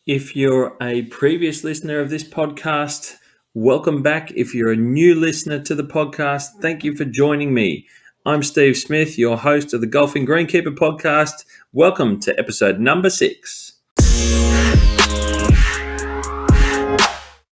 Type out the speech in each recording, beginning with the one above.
If you're a previous listener of this podcast, welcome back. If you're a new listener to the podcast, thank you for joining me. I'm Steve Smith, your host of the Golfing Greenkeeper podcast. Welcome to episode number 6.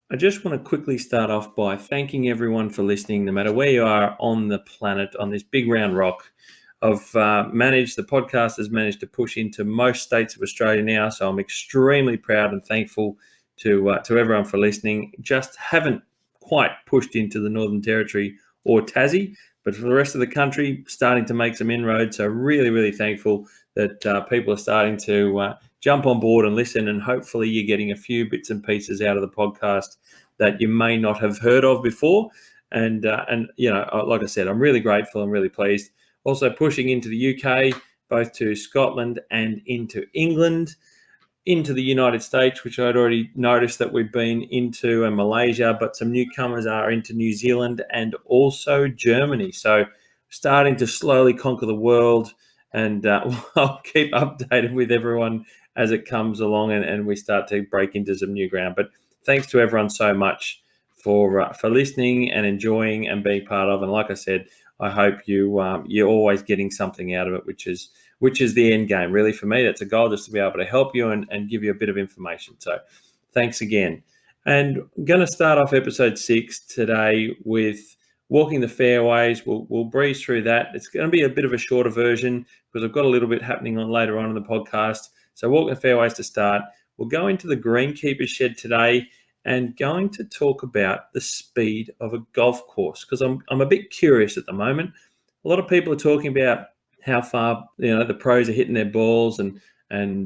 I just want to quickly start off by thanking everyone for listening, no matter where you are on the planet, on this big round rock. The podcast has managed to push into most states of Australia now, so I'm extremely proud and thankful to everyone for listening. Just haven't quite pushed into the Northern Territory or Tassie, but for the rest of the country, starting to make some inroads. So really, really thankful that people are starting to jump on board and listen, and hopefully you're getting a few bits and pieces out of the podcast that you may not have heard of before. And you know, like I said, I'm really grateful. I'm really pleased. Also pushing into the UK, both to Scotland and into England, into the United States, which I'd already noticed that we've been into, and Malaysia, but some newcomers are into New Zealand and also Germany. So starting to slowly conquer the world, and I'll keep updated with everyone as it comes along and we start to break into some new ground. But thanks to everyone so much for listening and enjoying and being part of. And like I said, I hope you're always getting something out of it, which is the end game. Really, for me, that's a goal, just to be able to help you and give you a bit of information. So thanks again. And I'm going to start off episode 6 today with Walking the Fairways. We'll breeze through that. It's going to be a bit of a shorter version because I've got a little bit happening on later on in the podcast. So Walking the Fairways to start. We'll go into the Greenkeepers Shed today and going to talk about the speed of a golf course, because I'm a bit curious at the moment. A lot of people are talking about how far the pros are hitting their balls, and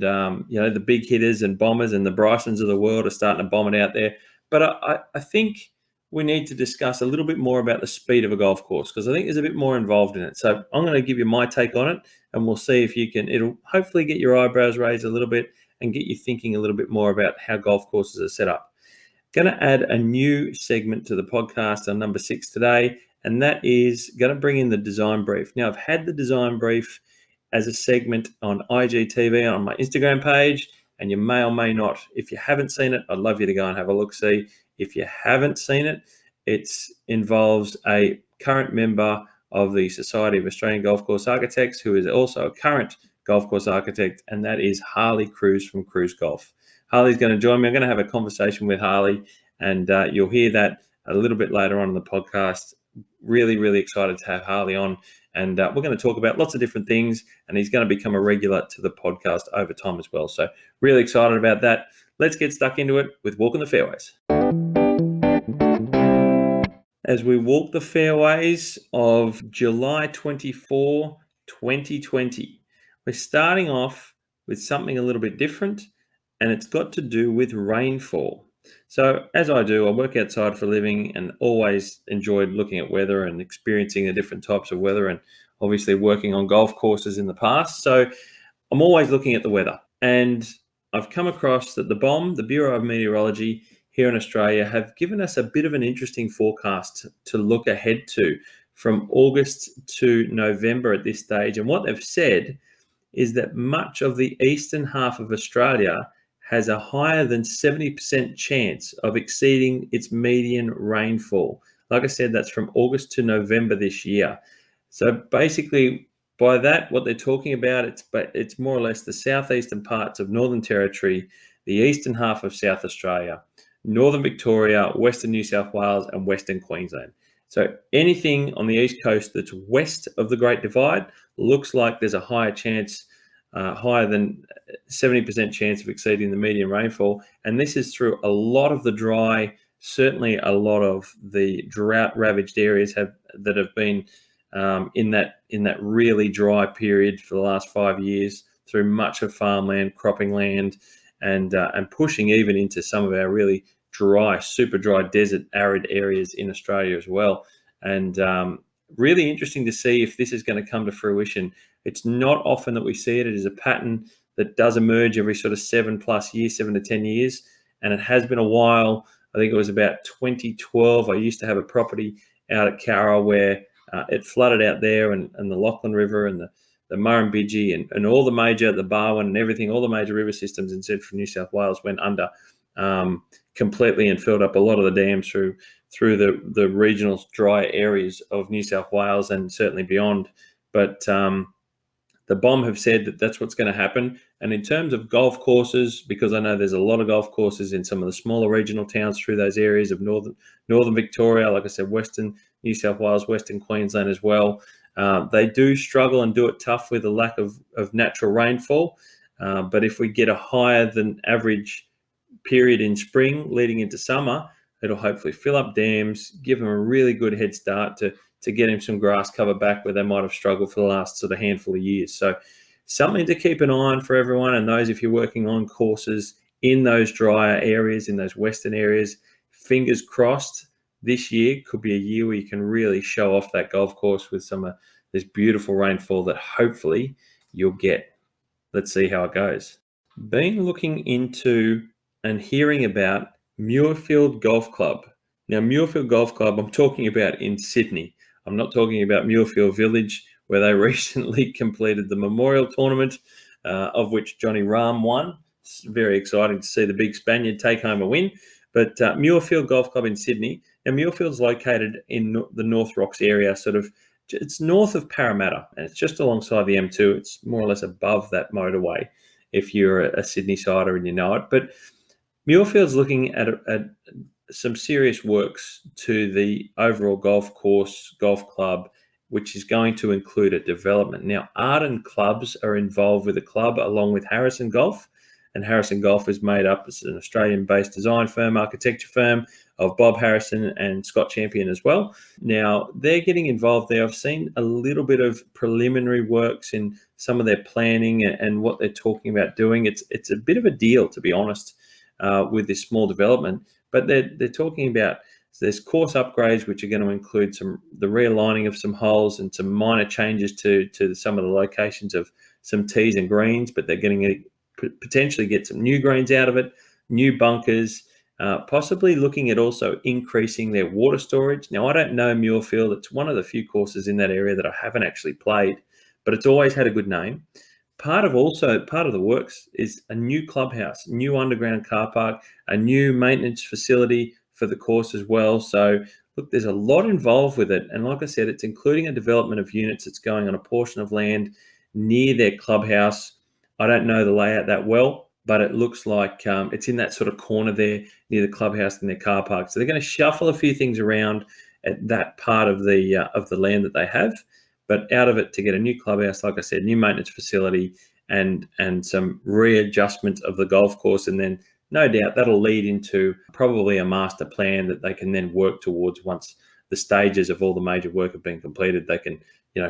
the big hitters and bombers and the Brysons of the world are starting to bomb it out there. But I think we need to discuss a little bit more about the speed of a golf course, because I think there's a bit more involved in it. So I'm going to give you my take on it, and we'll see if it'll hopefully get your eyebrows raised a little bit and get you thinking a little bit more about how golf courses are set up. Going to add a new segment to the podcast on number 6 today, and that is going to bring in the design brief. Now, I've had the design brief as a segment on IGTV on my Instagram page, and you may or may not. If you haven't seen it, I'd love you to go and have a look-see. If you haven't seen it, it involves a current member of the Society of Australian Golf Course Architects, who is also a current golf course architect, and that is Harley Kruse from Kruse Golf. Harley's going to join me. I'm going to have a conversation with Harley, and you'll hear that a little bit later on in the podcast. Really, really excited to have Harley on, and we're going to talk about lots of different things, and he's going to become a regular to the podcast over time as well. So really excited about that. Let's get stuck into it with Walking the Fairways. As we walk the fairways of July 24, 2020, we're starting off with something a little bit different, and it's got to do with rainfall. So as I do, I work outside for a living and always enjoyed looking at weather and experiencing the different types of weather, and obviously working on golf courses in the past. So I'm always looking at the weather, and I've come across that the BOM, the Bureau of Meteorology here in Australia, have given us a bit of an interesting forecast to look ahead to from August to November at this stage. And what they've said is that much of the eastern half of Australia has a higher than 70% chance of exceeding its median rainfall. Like I said, that's from August to November this year. So basically, by that, what they're talking about, it's more or less the southeastern parts of Northern Territory, the eastern half of South Australia, Northern Victoria, Western New South Wales, and Western Queensland. So anything on the east coast that's west of the Great Divide looks like there's a higher chance, higher than 70% chance of exceeding the median rainfall. And this is through a lot of the dry, certainly a lot of the drought-ravaged areas that have been in that really dry period for the last 5 years, through much of farmland, cropping land, and pushing even into some of our really dry, super dry desert, arid areas in Australia as well. And really interesting to see if this is going to come to fruition. It's not often that we see it. It is a pattern that does emerge every sort of 7 to 10 years. And it has been a while. I think it was about 2012. I used to have a property out at Carra where it flooded out there, and the Lachlan River and Murrumbidgee and all the major, the Barwon and everything, all the major river systems in central New South Wales went under completely and filled up a lot of the dams through the regional dry areas of New South Wales and certainly beyond. But the BOM have said that that's what's going to happen. And in terms of golf courses, because I know there's a lot of golf courses in some of the smaller regional towns through those areas of northern Victoria, like I said, Western New South Wales, Western Queensland as well. They do struggle and do it tough with a lack of natural rainfall. But if we get a higher than average period in spring leading into summer, it'll hopefully fill up dams, give them a really good head start to get him some grass cover back where they might have struggled for the last sort of handful of years. So something to keep an eye on for everyone. And those, if you're working on courses in those drier areas, in those western areas, fingers crossed, this year could be a year where you can really show off that golf course with some of this beautiful rainfall that hopefully you'll get. Let's see how it goes. Been looking into and hearing about Muirfield Golf Club. Now, Muirfield Golf Club, I'm talking about in Sydney. I'm not talking about Muirfield Village, where they recently completed the Memorial Tournament, of which Johnny Rahm won. It's very exciting to see the big Spaniard take home a win. But Muirfield Golf Club in Sydney. Now, Muirfield's located in the North Rocks area, it's north of Parramatta, and it's just alongside the M2. It's more or less above that motorway if you're a Sydney sider and you know it. But Muirfield's looking at some serious works to the overall golf course, golf club, which is going to include a development. Now, Arden Clubs are involved with the club along with Harrison Golf, and Harrison Golf is made up as an Australian-based design firm, architecture firm of Bob Harrison and Scott Champion as well. Now, they're getting involved there. I've seen a little bit of preliminary works in some of their planning and what they're talking about doing. It's a bit of a deal, to be honest, with this small development. But they're talking about there's course upgrades, which are going to include the realigning of some holes and some minor changes to some of the locations of some tees and greens. But they're going to potentially get some new greens out of it, new bunkers, possibly looking at also increasing their water storage. Now, I don't know Muirfield. It's one of the few courses in that area that I haven't actually played, but it's always had a good name. Part of the works is a new clubhouse, new underground car park, a new maintenance facility for the course as well. So look, there's a lot involved with it. And like I said, it's including a development of units that's going on a portion of land near their clubhouse. I don't know the layout that well, but it looks like it's in that sort of corner there near the clubhouse and their car park. So they're going to shuffle a few things around at that part of the land that they have. But out of it, to get a new clubhouse, like I said, new maintenance facility and some readjustment of the golf course. And then no doubt that'll lead into probably a master plan that they can then work towards once the stages of all the major work have been completed. They can,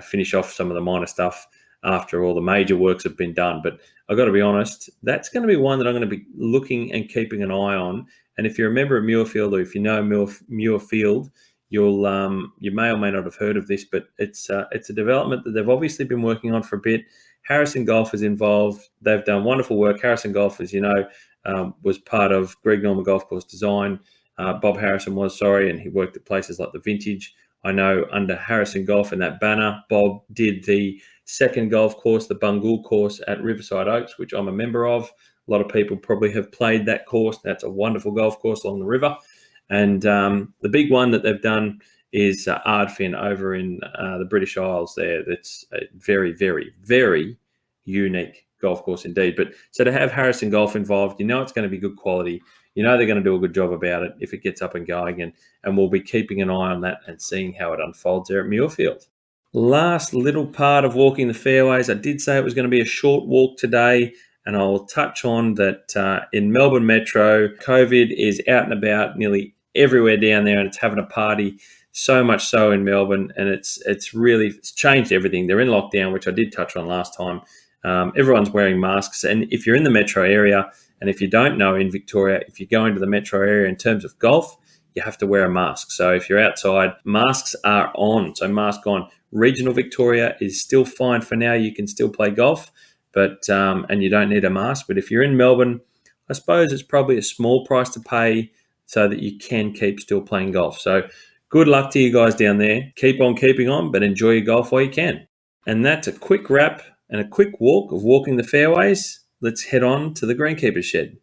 finish off some of the minor stuff after all the major works have been done. But I've got to be honest, that's going to be one that I'm going to be looking and keeping an eye on. And if you're a member of Muirfield, or if you know Muirfield, you may or may not have heard of this, but it's a development that they've obviously been working on for a bit. Harrison Golf is involved. They've done wonderful work. Harrison Golf, as you know, was part of Greg Norman Golf Course Design. Bob Harrison was, and he worked at places like the Vintage. I know under Harrison Golf and that banner, Bob did the second golf course, the Bungool course at Riverside Oaks, which I'm a member of. A lot of people probably have played that course. That's a wonderful golf course along the river. And the big one that they've done is Ardfin over in the British Isles there. That's a very, very, very unique golf course indeed. But so to have Harrison Golf involved, it's going to be good quality. They're going to do a good job about it if it gets up and going. And we'll be keeping an eye on that and seeing how it unfolds there at Muirfield. Last little part of Walking the Fairways. I did say it was going to be a short walk today. And I'll touch on that in Melbourne Metro, COVID is out and about nearly everywhere down there, and it's having a party, so much so in Melbourne, and it's changed everything. They're in lockdown, which I did touch on last time. Everyone's wearing masks, and if you're in the metro area, and if you don't know in Victoria, if you go into the metro area in terms of golf, you have to wear a mask. So if you're outside, masks are on. So mask on. Regional Victoria is still fine for now. You can still play golf, but and you don't need a mask. But if you're in Melbourne, I suppose it's probably a small price to pay so that you can keep still playing golf. So good luck to you guys down there. Keep on keeping on, but enjoy your golf while you can. And that's a quick wrap and a quick walk of Walking the Fairways, let's head on to the Greenkeepers Shed.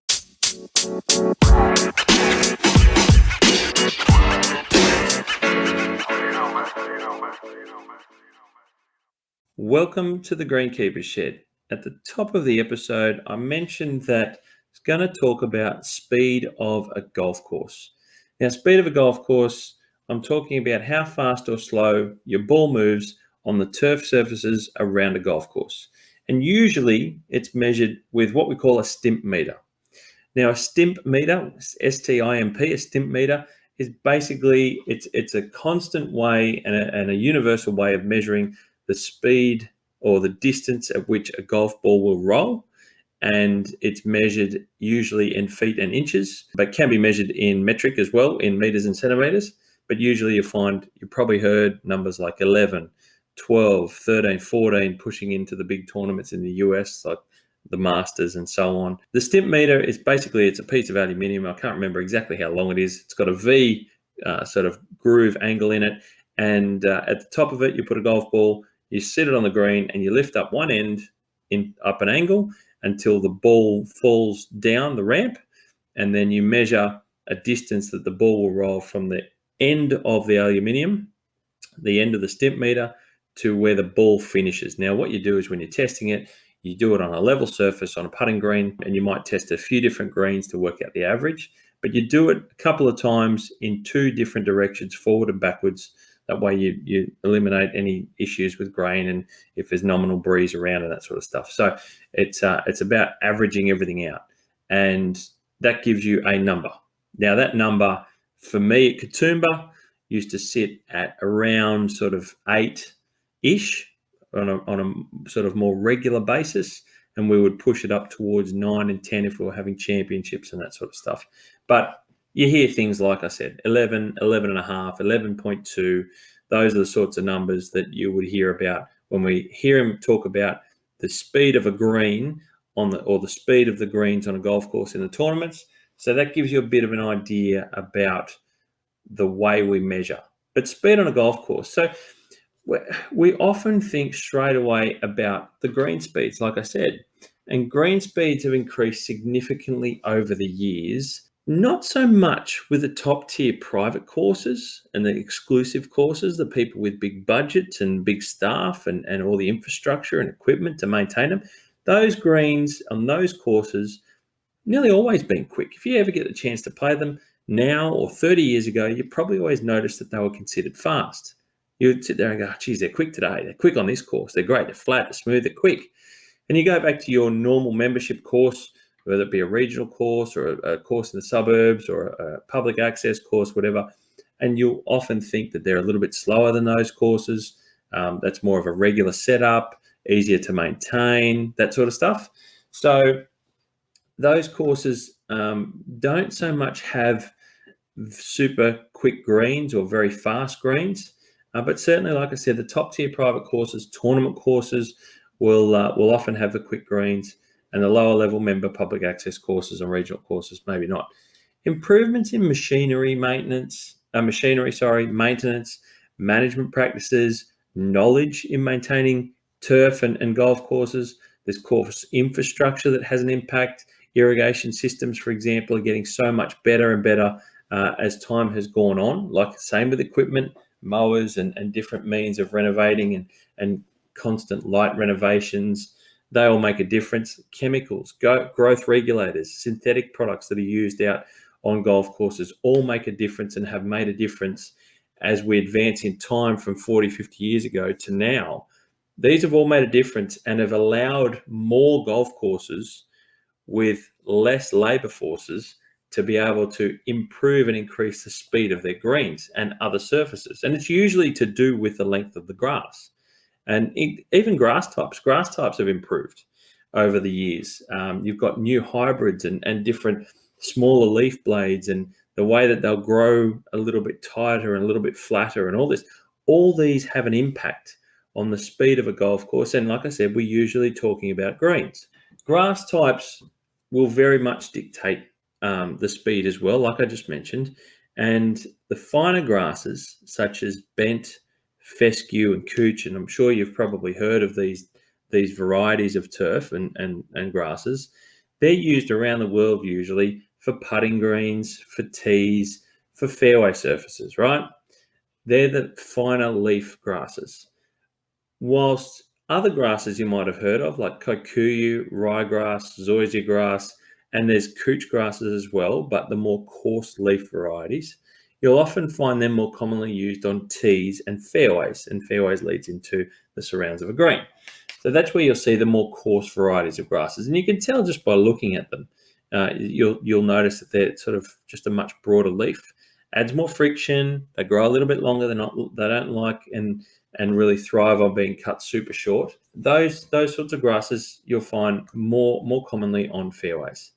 Welcome to the Greenkeepers Shed. At the top of the episode, I mentioned that I was going to talk about speed of a golf course. Now, speed of a golf course, I'm talking about how fast or slow your ball moves on the turf surfaces around a golf course. And usually it's measured with what we call a stimp meter. Now, a stimp meter, S-T-I-M-P, a stimp meter, is basically, it's a constant way and a universal way of measuring the speed or the distance at which a golf ball will roll. And it's measured usually in feet and inches, but can be measured in metric as well, in meters and centimeters. But usually you probably heard numbers like 11, 12, 13, 14 pushing into the big tournaments in the US, like the Masters and so on. The stimp meter is basically, it's a piece of aluminium. I can't remember exactly how long it is. It's got a V sort of groove angle in it. And at the top of it, you put a golf ball, you sit it on the green and you lift up one end up an angle until the ball falls down the ramp. And then you measure a distance that the ball will roll from the end of the aluminium, the end of the stimp meter, to where the ball finishes. Now, what you do is when you're testing it, you do it on a level surface on a putting green, and you might test a few different greens to work out the average, but you do it a couple of times in two different directions, forward and backwards. That way you eliminate any issues with grain and if there's nominal breeze around and that sort of stuff. So it's about averaging everything out, and that gives you a number. Now, that number for me at Katoomba used to sit at around sort of 8-ish on a sort of more regular basis, and we would push it up towards 9 and 10 if we were having championships and that sort of stuff. But you hear things like I said, 11, 11 and a half, 11.2. Those are the sorts of numbers that you would hear about when we hear him talk about the speed of a green or the speed of the greens on a golf course in the tournaments. So that gives you a bit of an idea about the way we measure. But speed on a golf course. So we often think straight away about the green speeds, like I said, and green speeds have increased significantly over the years. Not so much with the top tier private courses and the exclusive courses, the people with big budgets and big staff and all the infrastructure and equipment to maintain them. Those greens on those courses nearly always been quick. If you ever get the chance to play them now or 30 years ago, you probably always noticed that they were considered fast. You would sit there and go, geez, they're quick today. They're quick on this course. They're great. They're flat, they're smooth, they're quick. And you go back to your normal membership course, whether it be a regional course or a course in the suburbs or a public access course, whatever, and you'll often think that they're a little bit slower than those courses. That's more of a regular setup, easier to maintain, that sort of stuff. So those courses don't so much have super quick greens or very fast greens, but certainly, like I said, the top tier private courses, tournament courses will often have the quick greens, and the lower level member public access courses and regional courses maybe not. Improvements in maintenance, management practices, knowledge in maintaining turf and golf courses. There's course infrastructure that has an impact. Irrigation systems, for example, are getting so much better and better as time has gone on. Like same with equipment, mowers and different means of renovating and constant light renovations. They all make a difference. Chemicals, growth regulators, synthetic products that are used out on golf courses all make a difference and have made a difference as we advance in time from 40, 50 years ago to now. These have all made a difference and have allowed more golf courses with less labour forces to be able to improve and increase the speed of their greens and other surfaces. And it's usually to do with the length of the grass. And even grass types have improved over the years. You've got new hybrids and different smaller leaf blades and the way that they'll grow a little bit tighter and a little bit flatter and all this. All these have an impact on the speed of a golf course. And like I said, we're usually talking about greens. Grass types will very much dictate the speed as well, like I just mentioned. And the finer grasses, such as bent, fescue and cooch, and I'm sure you've probably heard of these these varieties of turf and grasses, they're used around the world usually for putting greens, for tees, for fairway surfaces, right? They're the finer leaf grasses. Whilst other grasses you might have heard of, like kikuyu, ryegrass, zoysia grass, and there's couch grasses as well, but the more coarse leaf varieties, you'll often find them more commonly used on tees and fairways leads into the surrounds of a green. So that's where you'll see the more coarse varieties of grasses, and you can tell just by looking at them. You'll notice that they're sort of just a much broader leaf. Adds more friction. They grow a little bit longer. They don't like and really thrive on being cut super short. Those sorts of grasses you'll find more commonly on fairways.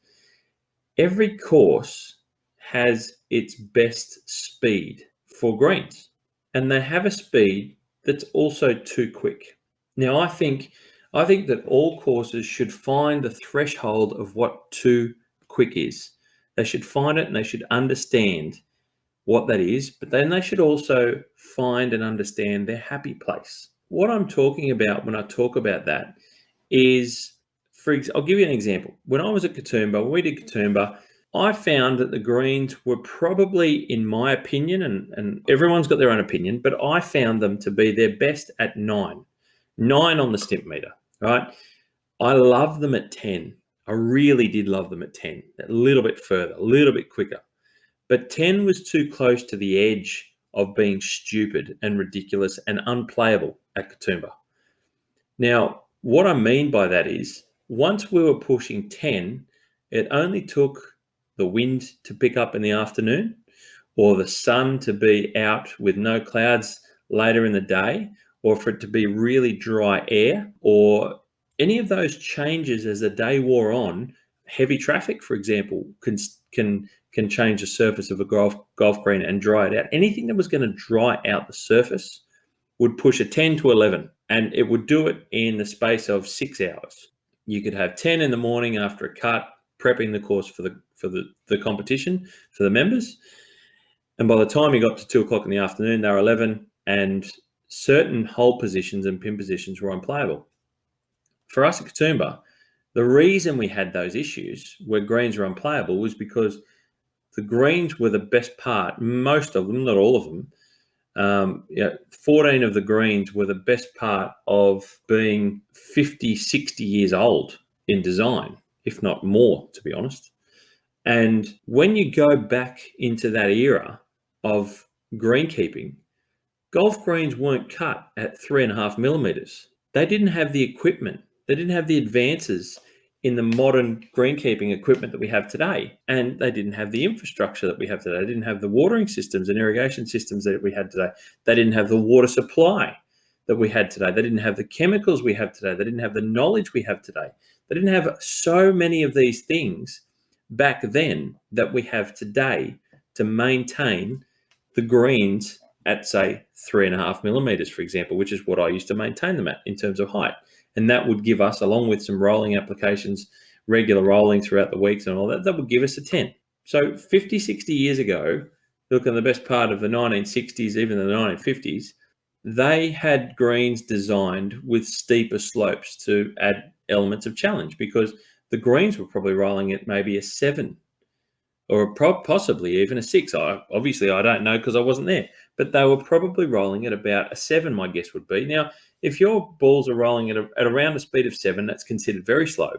Every course has its best speed for greens, and they have a speed that's also too quick. Now, I think that all courses should find the threshold of what too quick is. They should find it and they should understand what that is, but then they should also find and understand their happy place. What I'm talking about when I talk about that is, I'll give you an example. When I was at Katoomba, when we did Katoomba, I found that the greens were probably, in my opinion, and everyone's got their own opinion, but I found them to be their best at 9 on the stimp meter, right? I love them at 10. I really did love them at 10, a little bit further, a little bit quicker. But 10 was too close to the edge of being stupid and ridiculous and unplayable at Katoomba. Now, what I mean by that is, once we were pushing 10, it only took the wind to pick up in the afternoon, or the sun to be out with no clouds later in the day, or for it to be really dry air, or any of those changes as the day wore on. Heavy traffic, for example, can change the surface of a golf green and dry it out. Anything that was going to dry out the surface would push a 10 to 11, and it would do it in the space of 6 hours. You could have 10 in the morning after a cut, prepping the course for the competition for the members, and by the time you got to 2 o'clock in the afternoon, they were 11, and certain hole positions and pin positions were unplayable. For us at Katoomba, the reason we had those issues where greens were unplayable was because the greens were the best part, most of them, not all of them. 14 of the greens were the best part of being 50, 60 years old in design, if not more, to be honest. And when you go back into that era of greenkeeping, golf greens weren't cut at 3.5 millimeters. They didn't have the equipment. They didn't have the advances in the modern greenkeeping equipment that we have today. And they didn't have the infrastructure that we have today. They didn't have the watering systems and irrigation systems that we had today. They didn't have the water supply that we had today. They didn't have the chemicals we have today. They didn't have the knowledge we have today. They didn't have so many of these things back then that we have today to maintain the greens at, say, 3.5 millimeters, for example, which is what I used to maintain them at in terms of height. And that would give us, along with some rolling applications, regular rolling throughout the weeks and all that, that would give us a 10. So 50, 60 years ago, look at the best part of the 1960s, even the 1950s, they had greens designed with steeper slopes to add elements of challenge, because the greens were probably rolling at maybe a 7 or possibly even a 6. Obviously, I don't know because I wasn't there, but they were probably rolling at about a 7, my guess would be. Now, if your balls are rolling at around a speed of 7, that's considered very slow.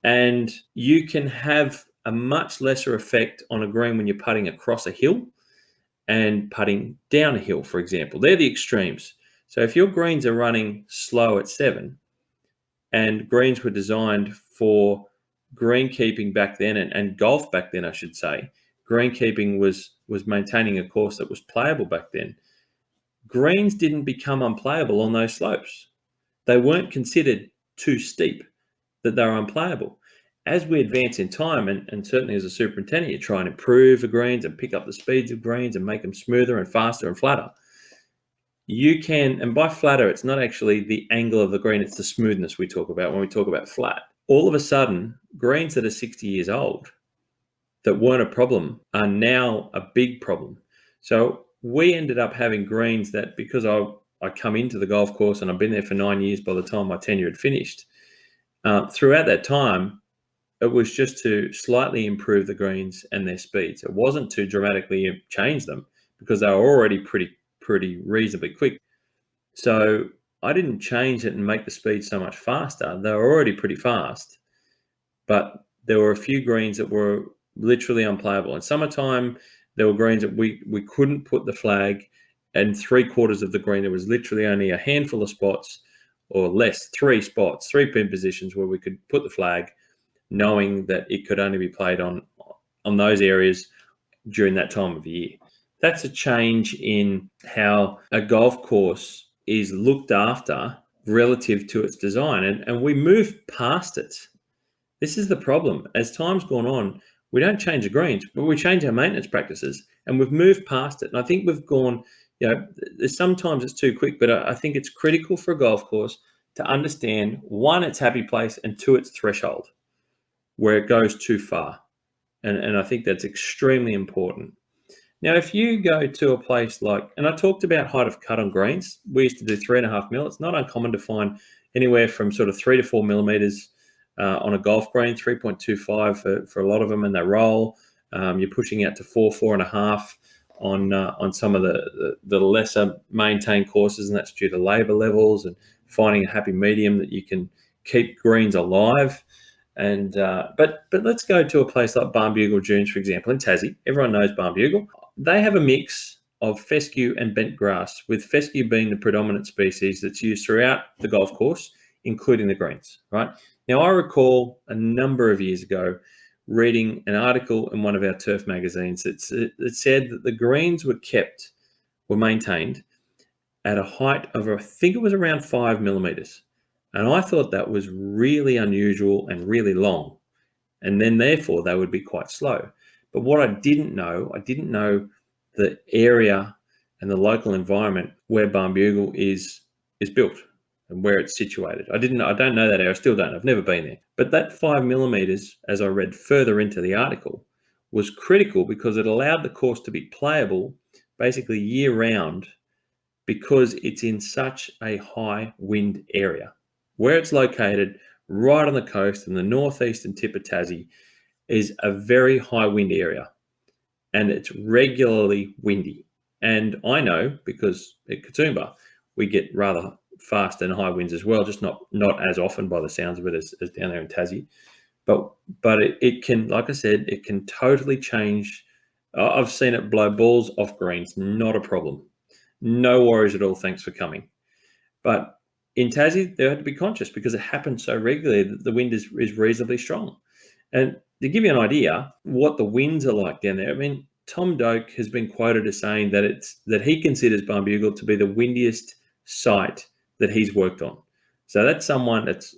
And you can have a much lesser effect on a green when you're putting across a hill and putting down a hill, for example. They're the extremes. So if your greens are running slow at 7, and greens were designed for greenkeeping back then, and golf back then, I should say, greenkeeping was maintaining a course that was playable back then. Greens didn't become unplayable on those slopes. They weren't considered too steep that they were unplayable. As we advance in time, and certainly as a superintendent, you try and improve the greens and pick up the speeds of greens and make them smoother and faster and flatter. You can, and by flatter, it's not actually the angle of the green, it's the smoothness we talk about when we talk about flat. All of a sudden, greens that are 60 years old that weren't a problem are now a big problem. So we ended up having greens that, because I come into the golf course, and I've been there for 9 years by the time my tenure had finished. Throughout that time, it was just to slightly improve the greens and their speeds. It wasn't to dramatically change them because they were already pretty reasonably quick. So I didn't change it and make the speed so much faster. They were already pretty fast, but there were a few greens that were literally unplayable. In summertime, there were greens that we couldn't put the flag, and 3/4 of the green, there was literally only a handful of spots or less, 3 spots, 3 pin positions where we could put the flag, knowing that it could only be played on those areas during that time of year. That's a change in how a golf course is looked after relative to its design, and we move past it. This is the problem. As time's gone on, we don't change the greens, but we change our maintenance practices, and we've moved past it. And I think we've gone, sometimes it's too quick, but I think it's critical for a golf course to understand, one, its happy place, and two, its threshold, where it goes too far. And I think that's extremely important. Now, if you go to a place like, and I talked about height of cut on greens, we used to do 3.5 mil. It's not uncommon to find anywhere from sort of 3 to 4 millimeters on a golf green, 3.25 for a lot of them, and they roll. You're pushing out to 4.5 on some of the lesser maintained courses, and that's due to labour levels and finding a happy medium that you can keep greens alive. And but let's go to a place like Barnbugle Dunes, for example, in Tassie. Everyone knows Barnbugle. They have a mix of fescue and bent grass, with fescue being the predominant species that's used throughout the golf course, including the greens, right? Now, I recall a number of years ago reading an article in one of our turf magazines that said that the greens were maintained at a height of, I think it was around 5 millimeters. And I thought that was really unusual and really long. And then therefore they would be quite slow. But what I didn't know the area and the local environment where Barnbugle is built and where it's situated. I don't know that area. I still don't. I've never been there. But that 5 millimeters, as I read further into the article, was critical because it allowed the course to be playable basically year round, because it's in such a high wind area. Where it's located, right on the coast in the northeastern tip of Tassie, is a very high wind area, and it's regularly windy. And I know, because at Katoomba we get rather fast and high winds as well, just not as often by the sounds of it as down there in Tassie. But it can, like I said, it can totally change. I've seen it blow balls off greens, not a problem. No worries at all, thanks for coming. But in Tassie, they had to be conscious because it happens so regularly that the wind is reasonably strong. And to give you an idea what the winds are like down there, I mean, Tom Doak has been quoted as saying that he considers Barnbugle to be the windiest site that he's worked on. So that's someone that's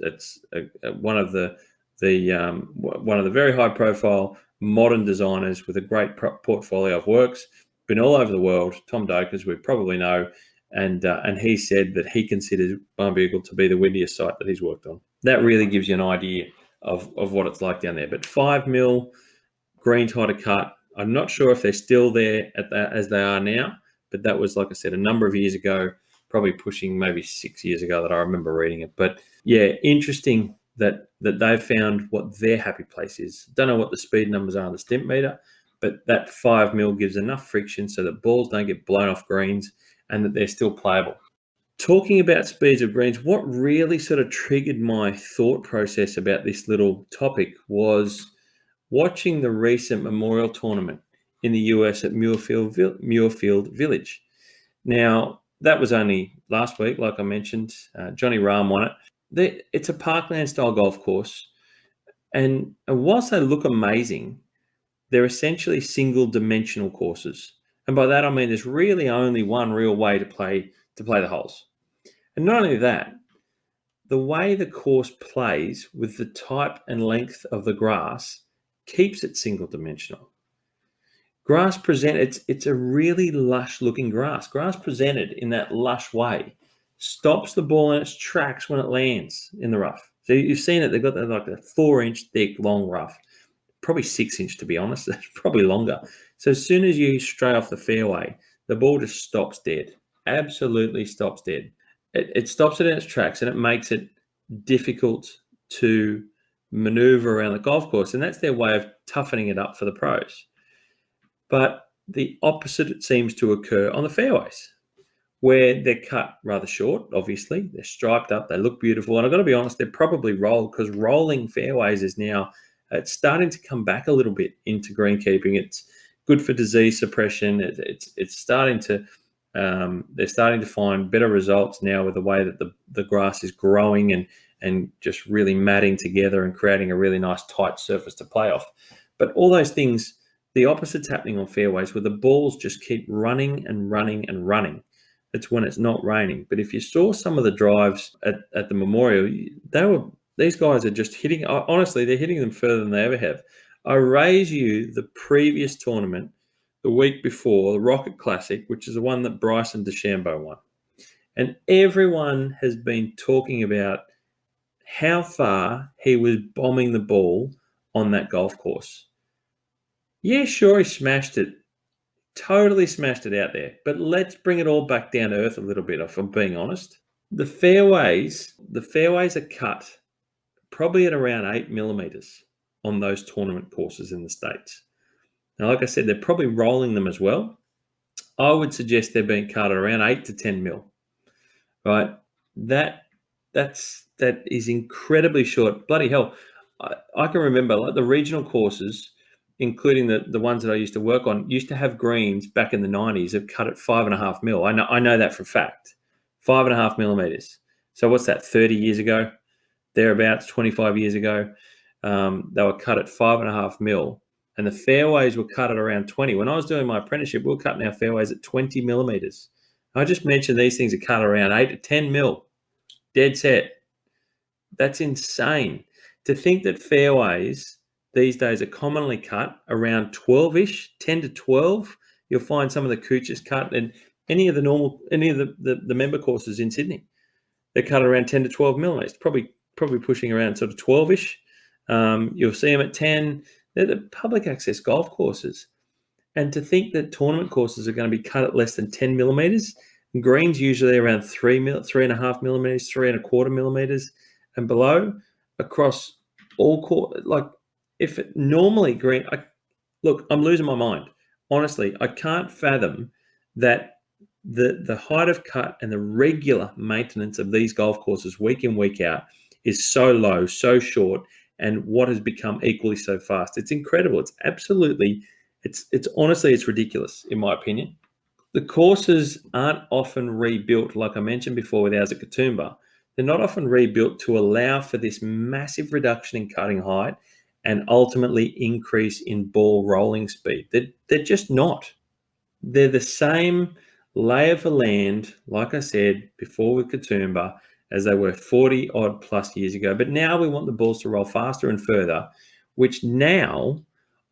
one of the very high profile modern designers with a great portfolio of works, been all over the world. Tom Doak, as we probably know, and he said that he considers Barnbugle to be the windiest site that he's worked on. That really gives you an idea of what it's like down there. But 5 mil greens height of cut, I'm not sure if they're still there as they are now, but that was, like I said, a number of years ago, probably pushing maybe 6 years ago that I remember reading it. But yeah, interesting that they've found what their happy place is. Don't know what the speed numbers are on the stimp meter, but that 5 mil gives enough friction so that balls don't get blown off greens and that they're still playable. Talking about speeds of greens, what really sort of triggered my thought process about this little topic was watching the recent Memorial Tournament in the US at Muirfield Village. Now, that was only last week, like I mentioned. Johnny Rahm won it. It's a parkland-style golf course, and whilst they look amazing, they're essentially single-dimensional courses. And by that, I mean there's really only one real way to play the holes. And not only that, the way the course plays with the type and length of the grass keeps it single-dimensional. Grass presented, it's a really lush-looking grass. Grass presented in that lush way stops the ball in its tracks when it lands in the rough. So you've seen it, they've got like a 4-inch thick, long rough. Probably 6-inch, to be honest. That's probably longer. So as soon as you stray off the fairway, the ball just stops dead. absolutely stops dead. It stops it in its tracks, and it makes it difficult to maneuver around the golf course, and that's their way of toughening it up for the pros. But the opposite seems to occur on the fairways, where they're cut rather short. Obviously, they're striped up, they look beautiful, and I've got to be honest, they're probably rolled, because rolling fairways is now it's starting to come back a little bit into greenkeeping. It's good for disease suppression. It's starting to they're starting to find better results now with the way that the grass is growing and just really matting together and creating a really nice tight surface to play off. But all those things, the opposite's happening on fairways, where the balls just keep running and running and running. It's when it's not raining. But if you saw some of the drives at the Memorial, these guys are just hitting. Honestly, they're hitting them further than they ever have. I raise you the previous tournament, the week before, the Rocket Classic, which is the one that Bryson DeChambeau won. And everyone has been talking about how far he was bombing the ball on that golf course. Yeah, sure, he smashed it. Totally smashed it out there. But let's bring it all back down to earth a little bit, if I'm being honest. The fairways are cut probably at around 8 millimeters on those tournament courses in the States. Now, like I said, they're probably rolling them as well. I would suggest they're being cut at around 8 to 10 mil, right? That is incredibly short. Bloody hell. I can remember, like, the regional courses, including the ones that I used to work on, used to have greens back in the 90s that cut at 5.5 mil. I know that for a fact. 5.5 millimeters. So what's that, 30 years ago? Thereabouts, 25 years ago. They were cut at 5.5 mil. And the fairways were cut at around 20. When I was doing my apprenticeship, we were cutting our fairways at 20 millimeters. I just mentioned these things are cut around 8 to 10 mil. Dead set. That's insane. To think that fairways these days are commonly cut around 12-ish, 10 to 12. You'll find some of the Cooches cut, and any of the member courses in Sydney, they're cut around 10 to 12 millimeters, probably pushing around sort of 12-ish. You'll see them at 10. They're the public access golf courses. And to think that tournament courses are going to be cut at less than 10 millimeters, greens usually around 3.5 millimeters, 3.25 millimeters and below across all court. Like, if it normally green, look, I'm losing my mind. Honestly, I can't fathom that the height of cut and the regular maintenance of these golf courses week in, week out is so low, so short, and what has become equally so fast. It's incredible. It's absolutely, it's honestly, it's ridiculous, in my opinion. The courses aren't often rebuilt, like I mentioned before with ours at Katoomba. They're not often rebuilt to allow for this massive reduction in cutting height and ultimately increase in ball rolling speed. They're just not. They're the same lay of the land, like I said before with Katoomba, as they were 40 odd plus years ago. But now we want the balls to roll faster and further, which now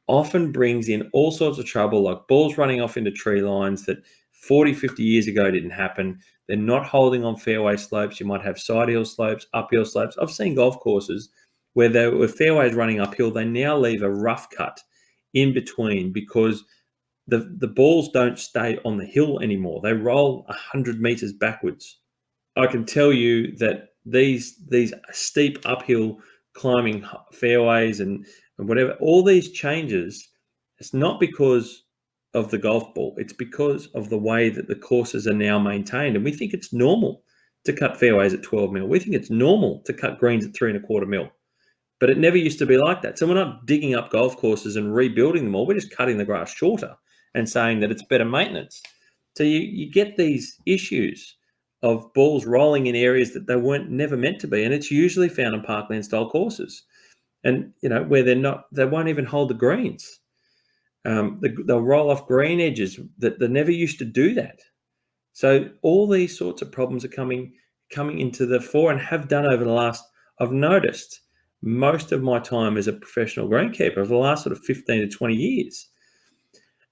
often brings in all sorts of trouble, like balls running off into tree lines that 40, 50 years ago didn't happen. They're not holding on fairway slopes. You might have side hill slopes, uphill slopes. I've seen golf courses where there were fairways running uphill. They now leave a rough cut in between because the balls don't stay on the hill anymore. They roll 100 meters backwards. I can tell you that these steep uphill climbing fairways and whatever, all these changes, it's not because of the golf ball. It's because of the way that the courses are now maintained. And we think it's normal to cut fairways at 12 mil. We think it's normal to cut greens at 3.25 mil. But it never used to be like that. So we're not digging up golf courses and rebuilding them all. We're just cutting the grass shorter and saying that it's better maintenance. So you get these issues of balls rolling in areas that they weren't never meant to be. And it's usually found in parkland style courses. And, where they won't even hold the greens. They'll roll off green edges that they never used to do that. So all these sorts of problems are coming into the fore and have done over the last, I've noticed most of my time as a professional greenkeeper over the last sort of 15 to 20 years.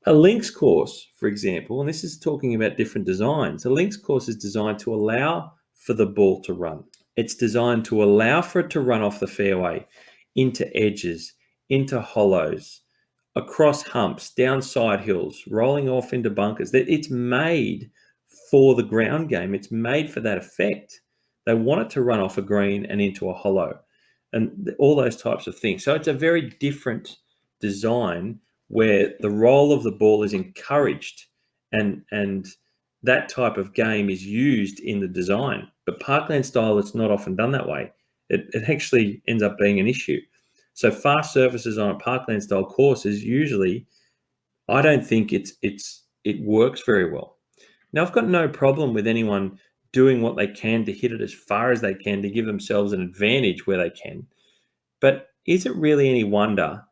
A links course, for example, and this is talking about different designs. A links course is designed to allow for the ball to run. It's designed to allow for it to run off the fairway into edges, into hollows, across humps, down side hills, rolling off into bunkers. It's made for the ground game. It's made for that effect. They want it to run off a green and into a hollow and all those types of things. So it's a very different design where the roll of the ball is encouraged and that type of game is used in the design. But parkland style, it's not often done that way. It actually ends up being an issue. So fast surfaces on a parkland style course is usually, I don't think it works very well. Now, I've got no problem with anyone doing what they can to hit it as far as they can to give themselves an advantage where they can. But is it really any wonder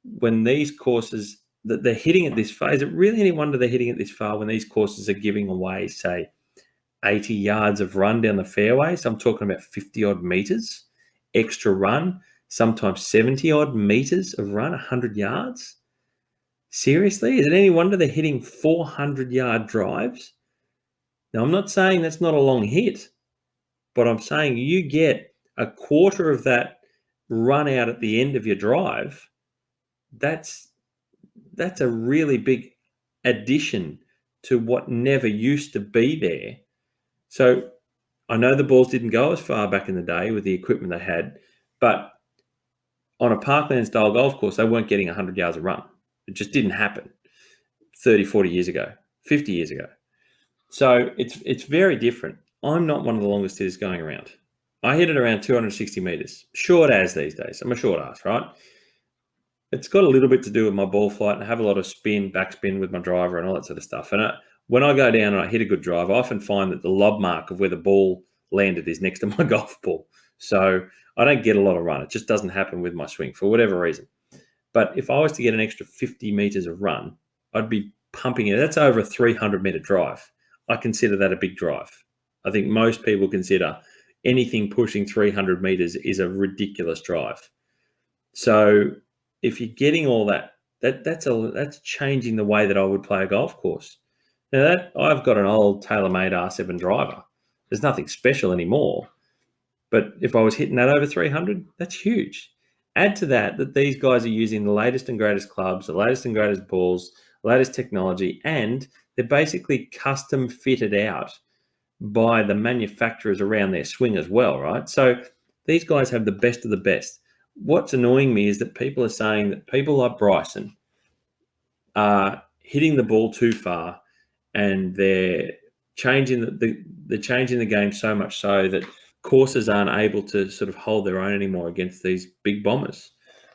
when these courses that they're hitting it this far? Is it really any wonder they're hitting it this far when these courses are giving away, say, 80 yards of run down the fairway? So I'm talking about 50 odd meters extra run, sometimes 70 odd meters of run, 100 yards. Seriously, is it any wonder they're hitting 400-yard drives? Now, I'm not saying that's not a long hit, but I'm saying you get a quarter of that run out at the end of your drive. That's a really big addition to what never used to be there. So I know the balls didn't go as far back in the day with the equipment they had, but on a parkland style golf course, they weren't getting 100 yards of run. It just didn't happen 30, 40 years ago, 50 years ago. So it's very different. I'm not one of the longest hitters going around. I hit it around 260 meters, short as these days. I'm a short ass, right? It's got a little bit to do with my ball flight, and I have a lot of backspin with my driver and all that sort of stuff. And when I go down and I hit a good drive, I often find that the lob mark of where the ball landed is next to my golf ball. So I don't get a lot of run. It just doesn't happen with my swing for whatever reason. But if I was to get an extra 50 meters of run, I'd be pumping it. That's over a 300-meter drive. I consider that a big drive. I think most people consider anything pushing 300 meters is a ridiculous drive. So if you're getting all that's changing the way that I would play a golf course. Now I've got an old TaylorMade R7 driver. There's nothing special anymore. But if I was hitting that over 300, that's huge. Add to that these guys are using the latest and greatest clubs, the latest and greatest balls, latest technology, and they're basically custom fitted out by the manufacturers around their swing as well, right? So these guys have the best of the best. What's annoying me is that people are saying that people like Bryson are hitting the ball too far, and they're changing the game so much so that courses aren't able to sort of hold their own anymore against these big bombers,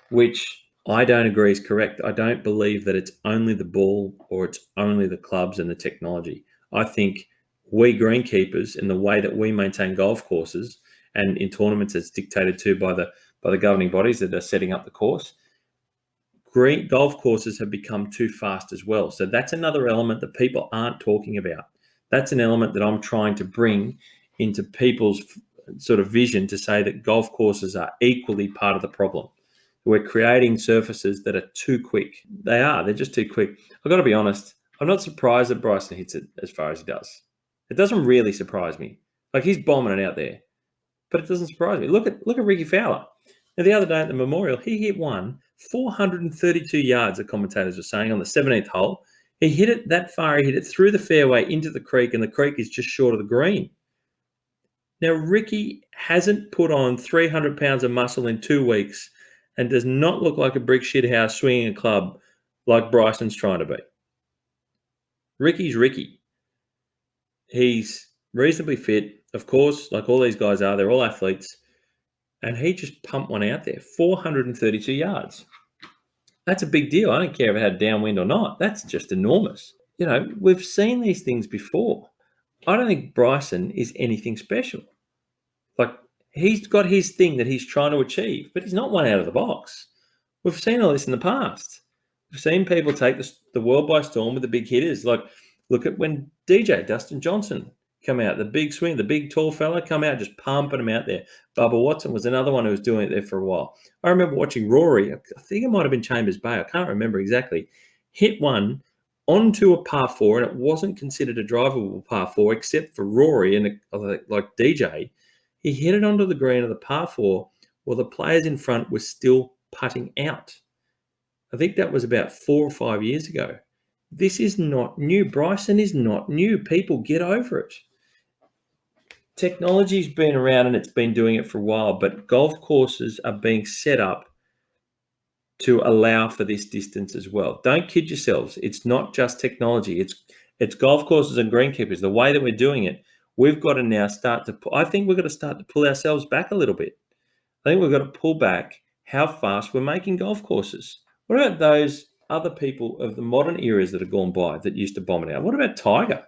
which I don't agree is correct. I don't believe that it's only the ball or it's only the clubs and the technology. I think we greenkeepers, in the way that we maintain golf courses and in tournaments it's dictated to by the governing bodies that are setting up the course, golf courses have become too fast as well. So that's another element that people aren't talking about. That's an element that I'm trying to bring into people's sort of vision to say that golf courses are equally part of the problem. We're creating surfaces that are too quick. They're just too quick. I've got to be honest, I'm not surprised that Bryson hits it as far as he does. It doesn't really surprise me. Like, he's bombing it out there, but it doesn't surprise me. Look at Ricky Fowler. Now, the other day at the Memorial, he hit 432 yards, the commentators were saying, on the 17th hole. He hit it that far. He hit it through the fairway into the creek, and the creek is just short of the green. Now, Ricky hasn't put on 300 pounds of muscle in 2 weeks and does not look like a brick shithouse swinging a club like Bryson's trying to be. Ricky's Ricky. He's reasonably fit, of course, like all these guys are. They're all athletes. And he just pumped one out there, 432 yards. That's a big deal. I don't care if it had downwind or not. That's just enormous. You know, we've seen these things before. I don't think Bryson is anything special. Like, he's got his thing that he's trying to achieve, but he's not one out of the box. We've seen all this in the past. We've seen people take the world by storm with the big hitters. Like, look at when DJ, Dustin Johnson, come out, the big swing, the big tall fella come out, just pumping him out there. Bubba Watson was another one who was doing it there for a while. I remember watching Rory, I think it might have been Chambers Bay, I can't remember exactly, hit one onto a par 4, and it wasn't considered a drivable par 4 except for Rory and like DJ. He hit it onto the green of the par 4 while the players in front were still putting out. I think that was about 4 or 5 years ago. This is not new. Bryson is not new. People, get over it. Technology's been around and it's been doing it for a while, but golf courses are being set up to allow for this distance as well. Don't kid yourselves. It's not just technology. It's golf courses and greenkeepers. The way that we're doing it, we've got to now I think we've got to start to pull ourselves back a little bit. I think we've got to pull back how fast we're making golf courses. What about those other people of the modern eras that have gone by that used to bomb it out? What about Tiger?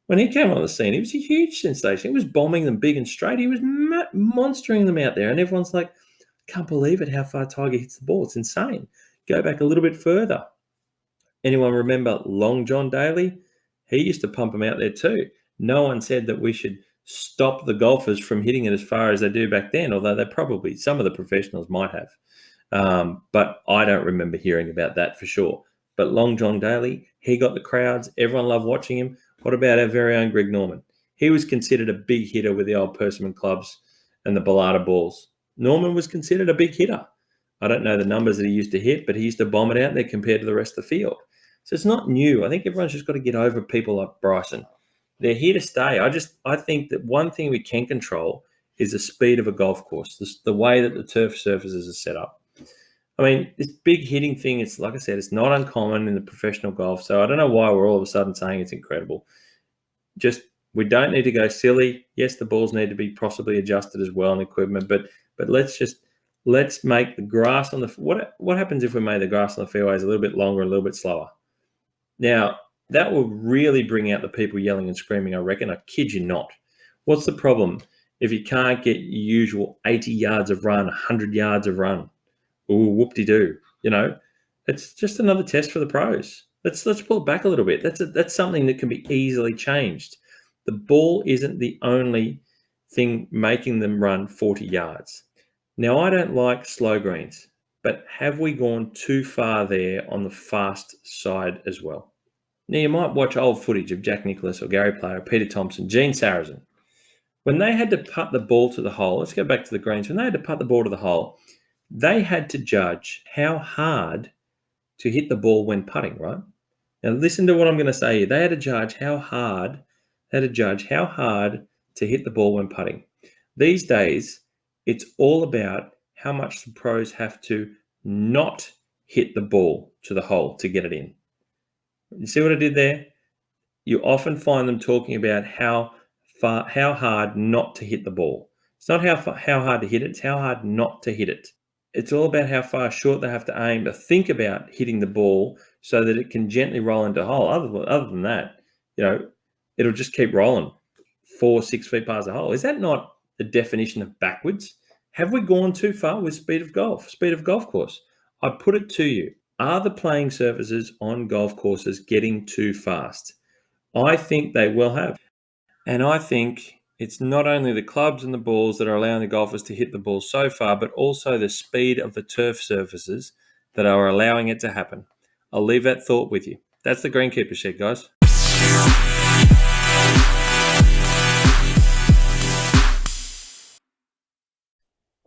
When he came on the scene, he was a huge sensation. He was bombing them big and straight. He was monstering them out there. And everyone's like, can't believe it, how far Tiger hits the ball. It's insane. Go back a little bit further. Anyone remember Long John Daly? He used to pump them out there too. No one said that we should stop the golfers from hitting it as far as they do back then, although they probably, some of the professionals might have. But I don't remember hearing about that for sure. But Long John Daly, he got the crowds. Everyone loved watching him. What about our very own Greg Norman? He was considered a big hitter with the old Persimmon clubs and the Bellata balls. Norman was considered a big hitter. I don't know the numbers that he used to hit, but he used to bomb it out there compared to the rest of the field. So it's not new. I think everyone's just got to get over people like Bryson. They're here to stay. I think that one thing we can control is the speed of a golf course, the way that the turf surfaces are set up. I mean, this big hitting thing, it's like I said, it's not uncommon in the professional golf. So I don't know why we're all of a sudden saying it's incredible. Just, we don't need to go silly. Yes, the balls need to be possibly adjusted as well and equipment, but let's make the grass on the, what happens if we made the grass on the fairways a little bit longer, a little bit slower? Now, that will really bring out the people yelling and screaming, I reckon. I kid you not. What's the problem if you can't get your usual 80 yards of run, 100 yards of run? Ooh, whoop-de-doo. You know, it's just another test for the pros. Let's pull it back a little bit. That's something that can be easily changed. The ball isn't the only thing making them run 40 yards. Now, I don't like slow greens, but have we gone too far there on the fast side as well? Now, you might watch old footage of Jack Nicklaus or Gary Player, Peter Thompson, Gene Sarazen. When they had to putt the ball to the hole, let's go back to the greens. When they had to putt the ball to the hole, they had to judge how hard to hit the ball when putting, right? Now, listen to what I'm going to say here. They had to judge how hard to hit the ball when putting. These days, it's all about how much the pros have to not hit the ball to the hole to get it in. You see what I did there? You often find them talking about how hard not to hit the ball. It's not how hard to hit it, it's how hard not to hit it. It's all about how far short they have to aim to think about hitting the ball so that it can gently roll into a hole. Other than that, you know, it'll just keep rolling 4-6 feet past the hole. Is that not the definition of backwards? Have we gone too far with speed of golf course? I put it to you. Are the playing surfaces on golf courses getting too fast? I think they will have. And I think it's not only the clubs and the balls that are allowing the golfers to hit the ball so far, but also the speed of the turf surfaces that are allowing it to happen. I'll leave that thought with you. That's the Greenkeepers Shed, guys.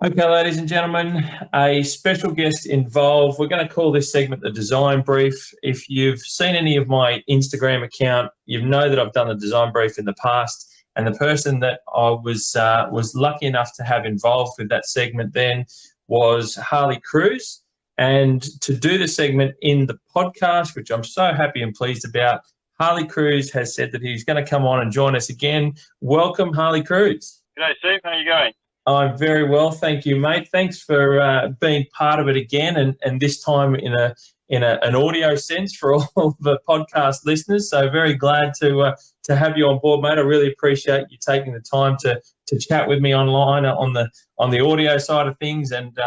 Okay, ladies and gentlemen, a special guest involved. We're going to call this segment the Design Brief. If you've seen any of my Instagram account, you know that I've done the Design Brief in the past. And the person that I was lucky enough to have involved with that segment then was Harley Kruse. And to do the segment in the podcast, which I'm so happy and pleased about, Harley Kruse has said that he's going to come on and join us again. Welcome, Harley Kruse. G'day, Steve. How are you going? I'm very well, thank you, mate. Thanks for being part of it again, and this time in an audio sense for all the podcast listeners. So very glad to have you on board, mate. I really appreciate you taking the time to chat with me online on the audio side of things and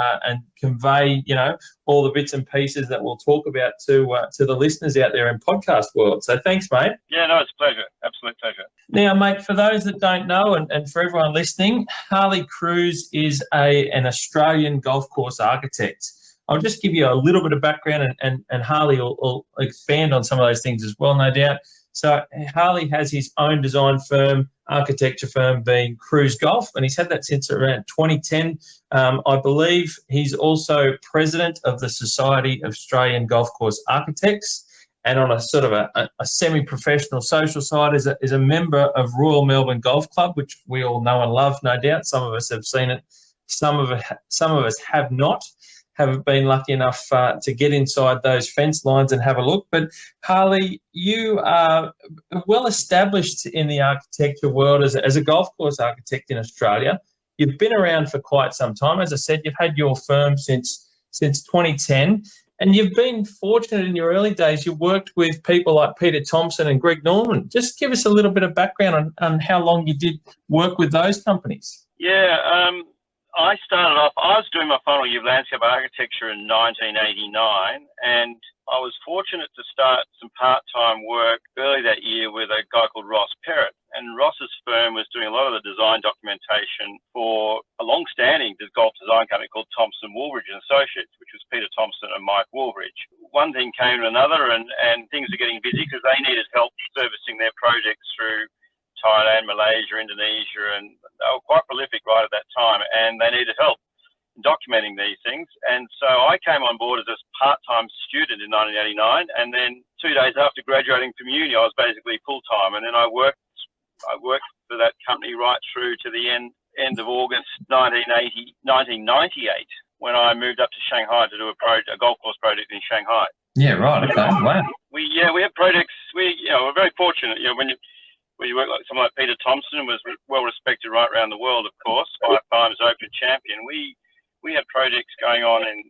convey, you know, all the bits and pieces that we'll talk about to the listeners out there in podcast world. So thanks, mate. Yeah, no, it's a pleasure. Absolute pleasure. Now, mate, for those that don't know and for everyone listening, Harley Kruse is an Australian golf course architect. I'll just give you a little bit of background and Harley will expand on some of those things as well, no doubt. So Harley has his own design firm, architecture firm, being Kruse Golf, and he's had that since around 2010. I believe he's also president of the Society of Australian Golf Course Architects. and on a sort of a semi-professional social side is a member of Royal Melbourne Golf Club, which we all know and love, no doubt. Some of us have seen it. Some of us have not, have been lucky enough to get inside those fence lines and have a look. But Harley, you are well established in the architecture world as a golf course architect in Australia. You've been around for quite some time. As I said, you've had your firm since 2010. And you've been fortunate in your early days. You worked with people like Peter Thompson and Greg Norman. Just give us a little bit of background on how long you did work with those companies. Yeah, I started off, I was doing my final year of landscape architecture in 1989, and I was fortunate to start some part-time work early that year with a guy called Ross Perrott. And Ross's firm was doing a lot of the design documentation for a long-standing golf design company called Thompson, Woolridge and Associates, which was Peter Thompson and Mike Woolridge. One thing came to another, and things were getting busy because they needed help servicing their projects through Thailand, Malaysia, Indonesia, and they were quite prolific right at that time, and they needed help in documenting these things. And so I came on board as a part-time student in 1989, and then 2 days after graduating from uni, I was basically full-time, and then I worked for that company right through to the end of August 1998, when I moved up to Shanghai to do a golf course project in Shanghai. Yeah, right. Okay. Wow. We have projects. We're very fortunate. When you work like someone like Peter Thompson, was well respected right around the world, of course, 5 times Open champion. We had projects going on in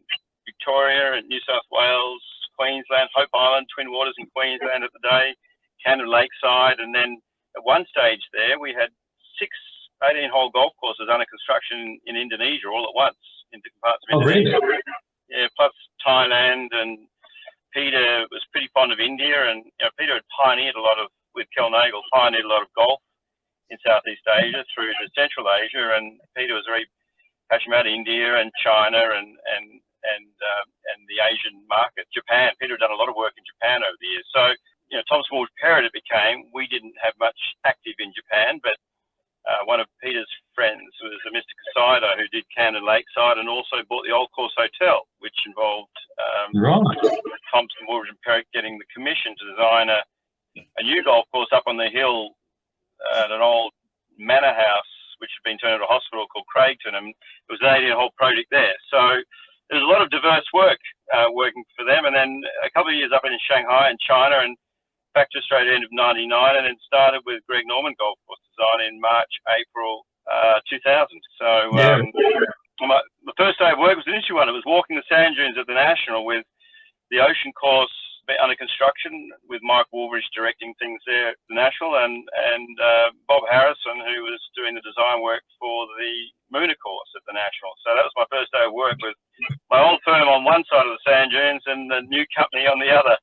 Victoria and New South Wales, Queensland, Hope Island, Twin Waters in Queensland at the day, Canada Lakeside, and then at one stage there we had 6 18-hole golf courses under construction in Indonesia all at once in different parts of Indonesia. Really? Yeah, plus Thailand, and Peter was pretty fond of India, and Peter had pioneered with Kel Nagel, pioneered a lot of golf in Southeast Asia through to Central Asia, and Peter was very passionate about India and China and the Asian market. Japan. Peter had done a lot of work in Japan over the years. So, Thompson Woolridge Perrott it became. We didn't have much active in Japan, but one of Peter's friends was a Mr. Casado, who did Camden Lakeside and also bought the Old Course Hotel, which involved Thompson Woolridge and Perrott getting the commission to design a new golf course up on the hill at an old manor house, which had been turned into a hospital, called Craigton, and it was an 18-hole project there. So there was a lot of diverse work working for them, and then a couple of years up in Shanghai and China, and back to Australia end of 99, and then started with Greg Norman Golf Course Design in March, April 2000. So the first day of work was an interesting one. It was walking the sand dunes at the National with the Ocean Course under construction, with Mike Woolridge directing things there at the National, and Bob Harrison, who was doing the design work for the Moona Course at the National. So that was my first day of work with my old firm on one side of the sand dunes and the new company on the other.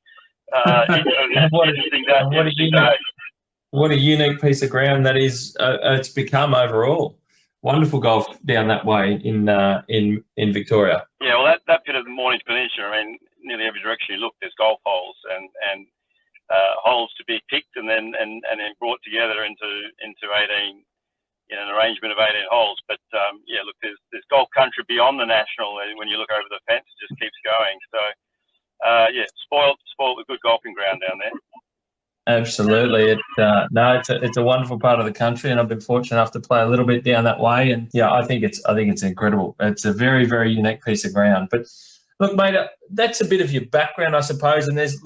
What a unique piece of ground that is. It's become overall. Wonderful golf down that way in Victoria. Yeah, well, that bit of the Mornington Peninsula, I mean, nearly every direction you look, there's golf holes and holes to be picked and then brought together into 18, an arrangement of 18 holes. But look, there's golf country beyond the National. When you look over the fence, it just keeps going. So spoiled with good golfing ground down there. Absolutely. It's a wonderful part of the country, and I've been fortunate enough to play a little bit down that way. And I think it's incredible. It's a very, very unique piece of ground. But look, mate, that's a bit of your background, I suppose. And there's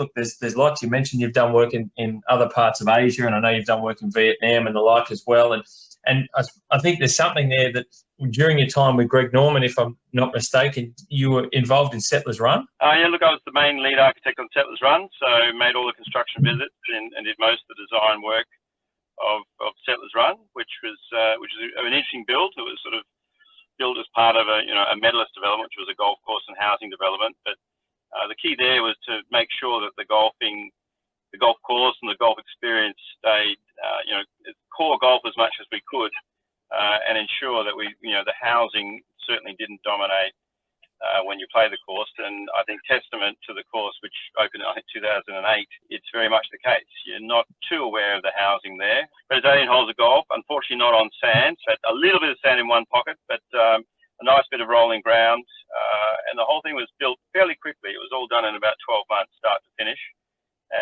lots. You mentioned you've done work in other parts of Asia, and I know you've done work in Vietnam and the like as well. And I think there's something there that during your time with Greg Norman, if I'm not mistaken, you were involved in Settlers Run. I was the main lead architect on Settlers Run, so made all the construction visits and did most of the design work of Settlers Run, which is an interesting build. It was sort of built as part of a medalist development, which was a golf course and housing development. But the key there was to make sure that the golf course and the golf experience stayed, core golf as much as we could, and ensure that the housing certainly didn't dominate when you play the course. And I think testament to the course, which opened in 2008, it's very much the case. You're not too aware of the housing there. But it's 18 holes of golf, unfortunately not on sand, but a little bit of sand in one pocket, but a nice bit of rolling ground. And the whole thing was built fairly quickly. It was all done in about 12 months, start to finish.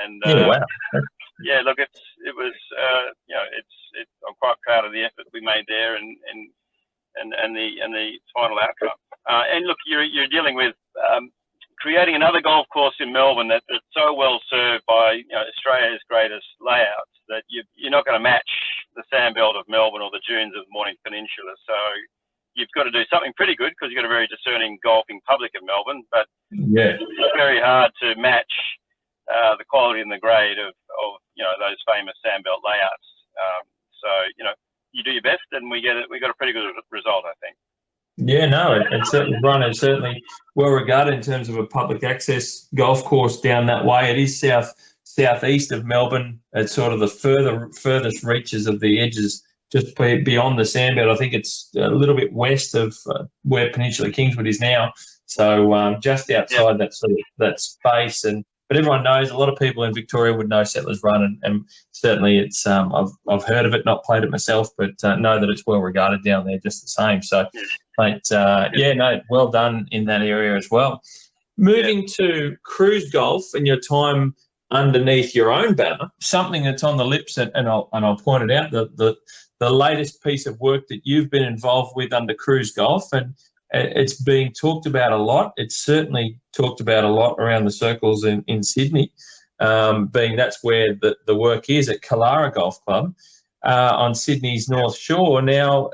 And Yeah, wow. yeah, look, it was I'm quite proud of the effort we made there, and the final outcome. And look, you're dealing with creating another golf course in Melbourne that's so well served by Australia's greatest layouts that you're not going to match the sandbelt of Melbourne or the dunes of the Mornington Peninsula. So you've got to do something pretty good because you've got a very discerning golfing public in Melbourne, but yeah, it's very hard to match the quality and the grade of those famous sandbelt layouts. So you do your best, and we got a pretty good result, I think. Yeah, no, it's certainly run. It's certainly well regarded in terms of a public access golf course down that way. It is southeast of Melbourne. It's sort of the furthest reaches of the edges, just beyond the sandbelt. I think it's a little bit west of where Peninsula Kingswood is now. So just outside that space. But everyone knows, a lot of people in Victoria would know Settlers Run, and certainly it's I've heard of it, not played it myself, but know that it's well regarded down there just the same. So, mate, well done in that area as well. Moving to Kruse Golf and your time underneath your own banner, something that's on the lips, and I'll point it out, the latest piece of work that you've been involved with under Kruse Golf, and it's being talked about a lot. It's certainly talked about a lot around the circles in Sydney, being that's where the work is at Kalara Golf Club on Sydney's North Shore. Now,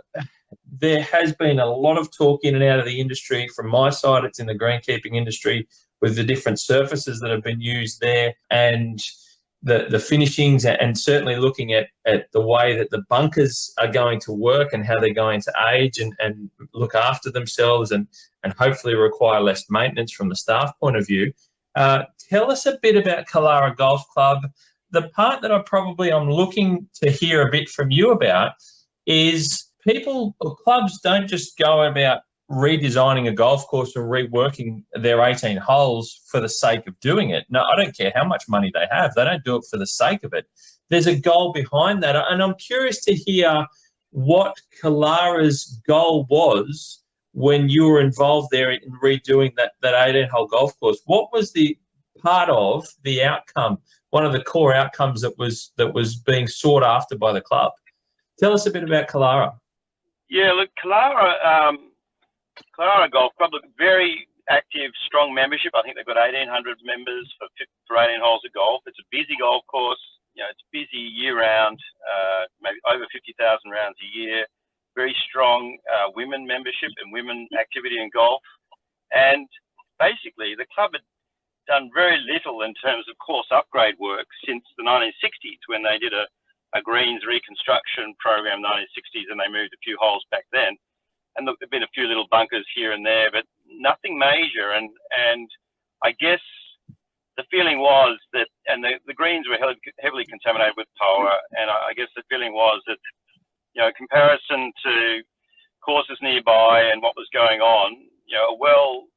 there has been a lot of talk in and out of the industry. From my side, it's in the greenkeeping industry with the different surfaces that have been used there and the finishings, and certainly looking at the way that the bunkers are going to work and how they're going to age and look after themselves and hopefully require less maintenance from the staff point of view. Tell us a bit about Kalara Golf Club. The part that I'm looking to hear a bit from you about is people or clubs don't just go about redesigning a golf course or reworking their 18 holes for the sake of doing it. No, I don't care how much money they have. They don't do it for the sake of it. There's a goal behind that. And I'm curious to hear what Kalara's goal was when you were involved there in redoing that 18-hole golf course. What was the part of the outcome, one of the core outcomes that was being sought after by the club? Tell us a bit about Kalara. Yeah, look, Kalara Golf Club, look, very active, strong membership. I think they've got 1,800 members for 18 holes of golf. It's a busy golf course. It's busy year-round, maybe over 50,000 rounds a year. Very strong women membership and women activity in golf. And basically, the club had done very little in terms of course upgrade work since the 1960s, when they did a greens reconstruction program in the 1960s, and they moved a few holes back then. And look, there've been a few little bunkers here and there, but nothing major. And I guess the feeling was that, and the greens were heavily contaminated with POA, and I guess the feeling was that, in comparison to courses nearby and what was going on, a well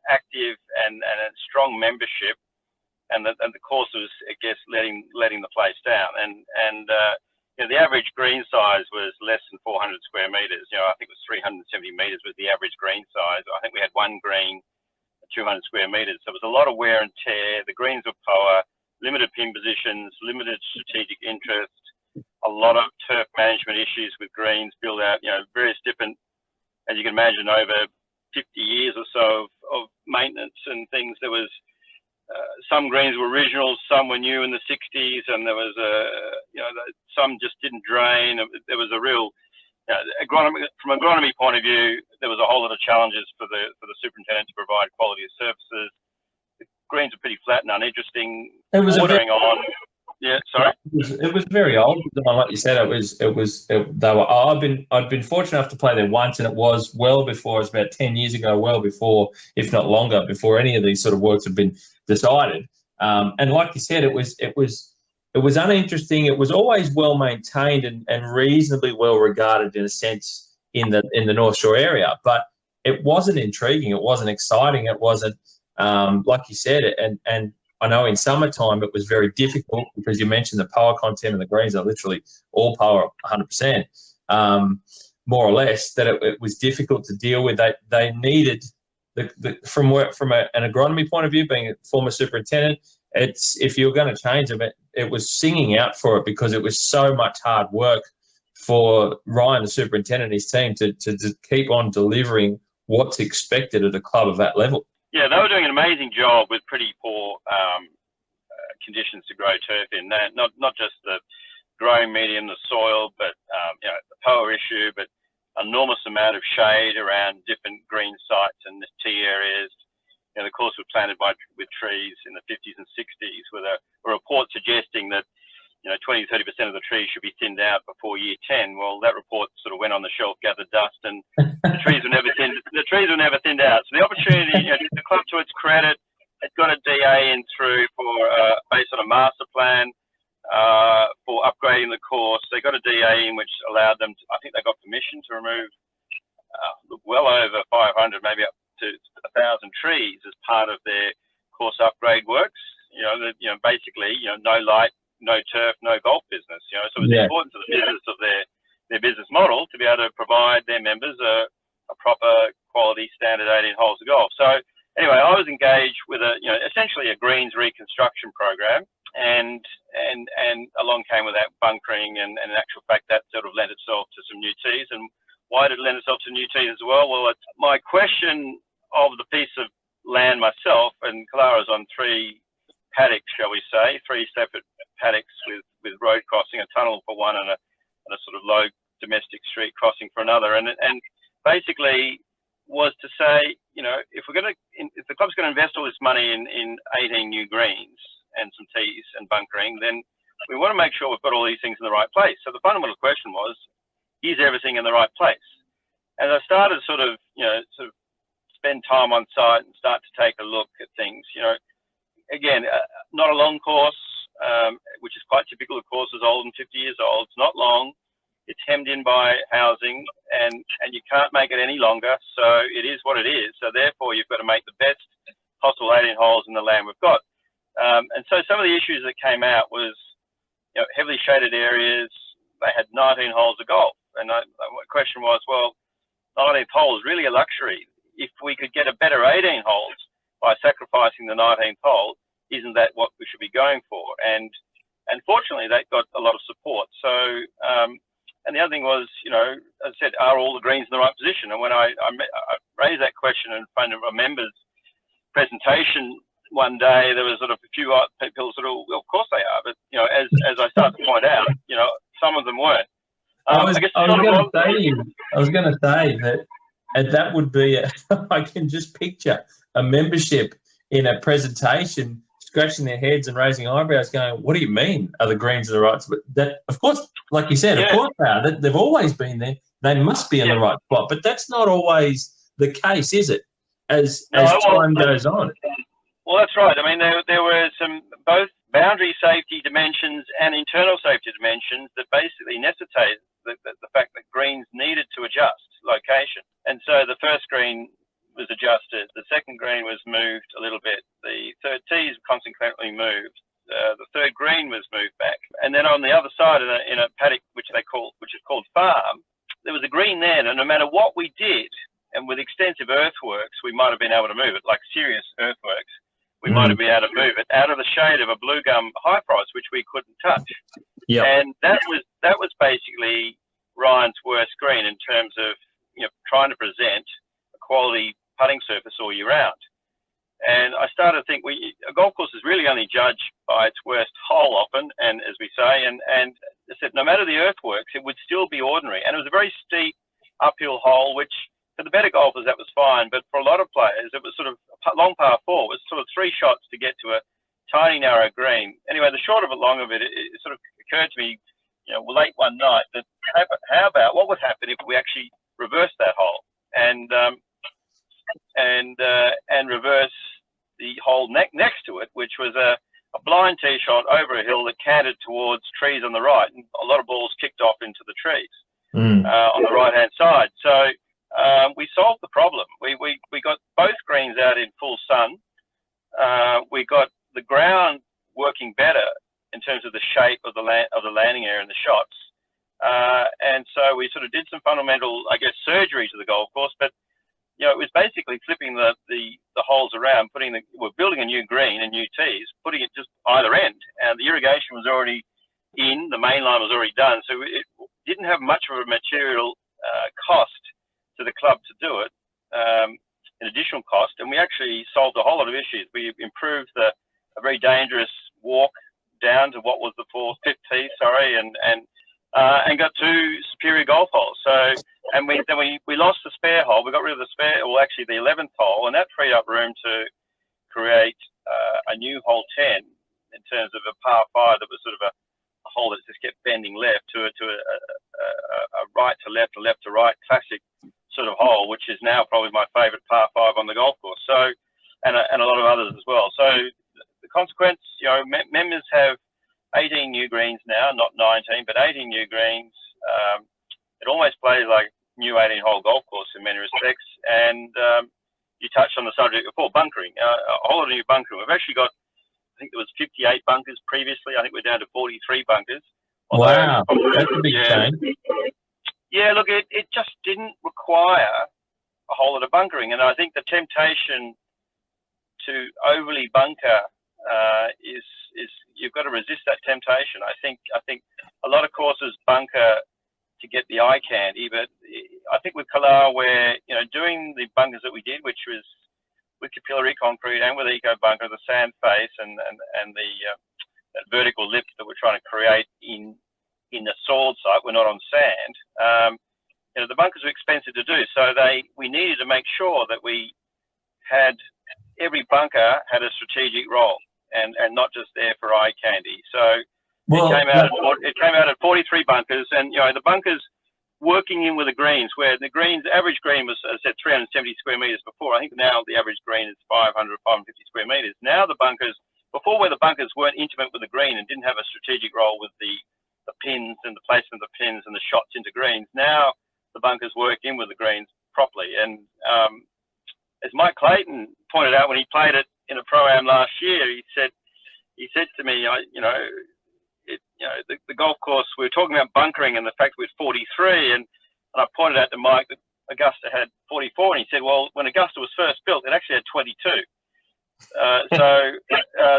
active and a strong membership, and the course was, I guess, letting the place down. And the average green size was less than 400 square meters. I think it was 370 meters was the average green size. I think we had one green, 200 square meters. So it was a lot of wear and tear. The greens were power, limited pin positions, limited strategic interest, a lot of turf management issues with greens, build out, various different, as you can imagine, over 50 years or so of maintenance and things. There was some greens were originals, some were new in the 60s, and there was some just didn't drain. There was a real from an agronomy point of view, there was a whole lot of challenges for the superintendent to provide quality of services. The greens are pretty flat and uninteresting. It was watering on. Yeah, sorry. It was very old. Like you said, I'd been fortunate enough to play there once, and it was well before. It was about 10 years ago, well before, if not longer, before any of these sort of works have been decided. And like you said, it was uninteresting. It was always well maintained and reasonably well regarded in a sense in the North Shore area, but it wasn't intriguing. It wasn't exciting. It wasn't like you said. And I know in summertime it was very difficult because you mentioned the power content of the greens are literally all power 100%, more or less, that it was difficult to deal with. They needed from an agronomy point of view, being a former superintendent, if you're going to change them, it was singing out for it, because it was so much hard work for Ryan, the superintendent, and his team to keep on delivering what's expected at a club of that level. Yeah, they were doing an amazing job with pretty poor conditions to grow turf in. Not just the growing medium, the soil, but the POA issue, but enormous amount of shade around different green sites and the tee areas. The course was planted with trees in the 50s and 60s, with a report suggesting that 20-30% of the trees should be thinned out before year 10. Well, that report sort of went on the shelf, gathered dust, and the trees were never thinned. The trees were never thinned out. So the opportunity, the club, to its credit, had got a DA in through for based on a master plan for upgrading the course. They got a DA in which allowed them to, I think they got permission to remove well over 500, maybe up to 1,000 trees as part of their course upgrade works. Basically, no light, no turf, no golf business. So it's important to the business of their business model to be able to provide their members a proper quality standard 18 holes of golf. So anyway, I was engaged with essentially a greens reconstruction program, and along came with that bunkering, and in actual fact that sort of lent itself to some new tees. And why did it lend itself to new tees as well? Well, it's my question of the piece of land myself, and Kalara's on 3 paddocks, shall we say, 3 separate paddocks with road crossing, a tunnel for one, and a sort of low domestic street crossing for another. And basically was to say, if the club's going to invest all this money in 18 new greens and some tees and bunkering, then we want to make sure we've got all these things in the right place. So the fundamental question was, is everything in the right place? And I started sort of spend time on site and start to take a look at things. Again, not a long course, which is quite typical of courses old and 50 years old. It's not long. It's hemmed in by housing, and you can't make it any longer. So it is what it is. So therefore, you've got to make the best possible 18 holes in the land we've got. And so some of the issues that came out was, heavily shaded areas. They had 19 holes of golf. And my question was, well, 19th hole is really a luxury. If we could get a better 18 holes by sacrificing the 19th hole, isn't that what we should be going for? And fortunately, that got a lot of support. So, and the other thing was, as I said, are all the greens in the right position? And when I raised that question in front of a member's presentation one day, there was sort of a few people sort of, well, of course they are. But, as I started to point out, some of them weren't. I was going to say that would be, I can just picture a membership in a presentation scratching their heads and raising eyebrows going, what do you mean are the greens in the right spot? That, of course, like you said, of course they are. They've always been there. They must be in the right spot. But that's not always the case, is it, as time goes on? Well, that's right. I mean, there were some both boundary safety dimensions and internal safety dimensions that basically necessitated the fact that greens needed to adjust location. And so the first green was adjusted. The second green was moved a little bit. The third tee is consequently moved. The third green was moved back. And then on the other side, in a paddock which is called farm, there was a green there, and no matter what we did, and with extensive earthworks, we might have been able to move it, like serious earthworks. We might have been able to move it out of the shade of a blue gum high price, which we couldn't touch. Yeah. And that was basically Ryan's worst green in terms of trying to present a quality putting surface all year round. And I started to think, a golf course is really only judged by its worst hole often, and as we say, and I said, no matter the earthworks, it would still be ordinary. And it was a very steep uphill hole, which for the better golfers, that was fine. But for a lot of players, it was sort of a long par 4. It was sort of 3 shots to get to a tiny, narrow green. Anyway, the short of it, long of it, it sort of occurred to me, late one night, that how about what would happen if we actually reversed that hole and reverse the hole next to it, which was a blind tee shot over a hill that canted towards trees on the right, and a lot of balls kicked off into the trees on the right-hand side. So we solved the problem. We got both greens out in full sun. We got the ground working better in terms of the shape of the landing area and the shots. And so we sort of did some fundamental, I guess, surgery to the golf course. But it was basically flipping the holes around, we're building a new green and new tees, putting it just either end, and the irrigation was already in, the main line was already done, so it didn't have much of a material cost to the club to do it, an additional cost, and we actually solved a whole lot of issues. We improved a very dangerous walk down to what was the fifth tee, and got 2 superior golf holes. So, and then we lost the spare hole. We got rid of the actually the 11th hole, and that freed up room to create a new hole 10 in terms of a par 5 that was sort of a hole that just kept bending left to a right to left, a left to right classic sort of hole, which is now probably my favourite par 5 on the golf course. So, and a lot of others as well. So the consequence, members have 18 new greens now, not 19, but 18 new greens. It almost plays like new 18-hole golf course in many respects. And you touched on the subject before, bunkering. A whole lot of new bunkering. We've actually got, I think there was 58 bunkers previously. I think we're down to 43 bunkers. Wow, that's a big change. Yeah, look, it just didn't require a whole lot of bunkering. And I think the temptation to overly bunker is you've got to resist that temptation. I think a lot of courses bunker to get the eye candy, but I think with Kalara, where doing the bunkers that we did, which was with capillary concrete and with eco bunker, the sand face and the that vertical lip that we're trying to create in the soiled site, we're not on sand. The bunkers are expensive to do, so we needed to make sure that we had every bunker had a strategic role and not just there for eye candy. So it came out at 43 bunkers, and the bunkers working in with the greens, where the average green was, as I said, 370 square meters before. I think now the average green is 500, 550 square meters. Now the bunkers, before where the bunkers weren't intimate with the green and didn't have a strategic role with the pins and the placement of the pins and the shots into greens, now the bunkers work in with the greens properly. And as Mike Clayton pointed out when he played it in a Pro-Am last year, he said to me, the golf course, we were talking about bunkering and the fact we're 43, and I pointed out to Mike that Augusta had 44, and he said, well, when Augusta was first built, it actually had 22.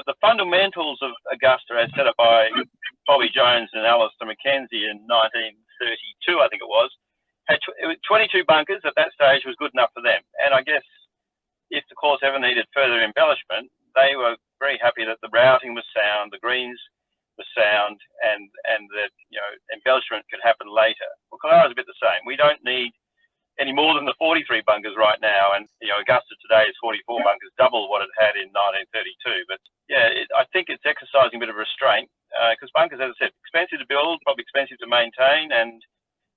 The fundamentals of Augusta, as set up by Bobby Jones and Alistair McKenzie in 1932, I think it was 22 bunkers at that stage was good enough for them. And I guess if the course ever needed further embellishment, they were very happy that the routing was sound, the greens were sound, and that embellishment could happen later. Well, Kalara's a bit the same. We don't need any more than the 43 bunkers right now, and Augusta today is 44 bunkers, double what it had in 1932. But yeah, I think it's exercising a bit of restraint because bunkers, as I said, expensive to build, probably expensive to maintain, and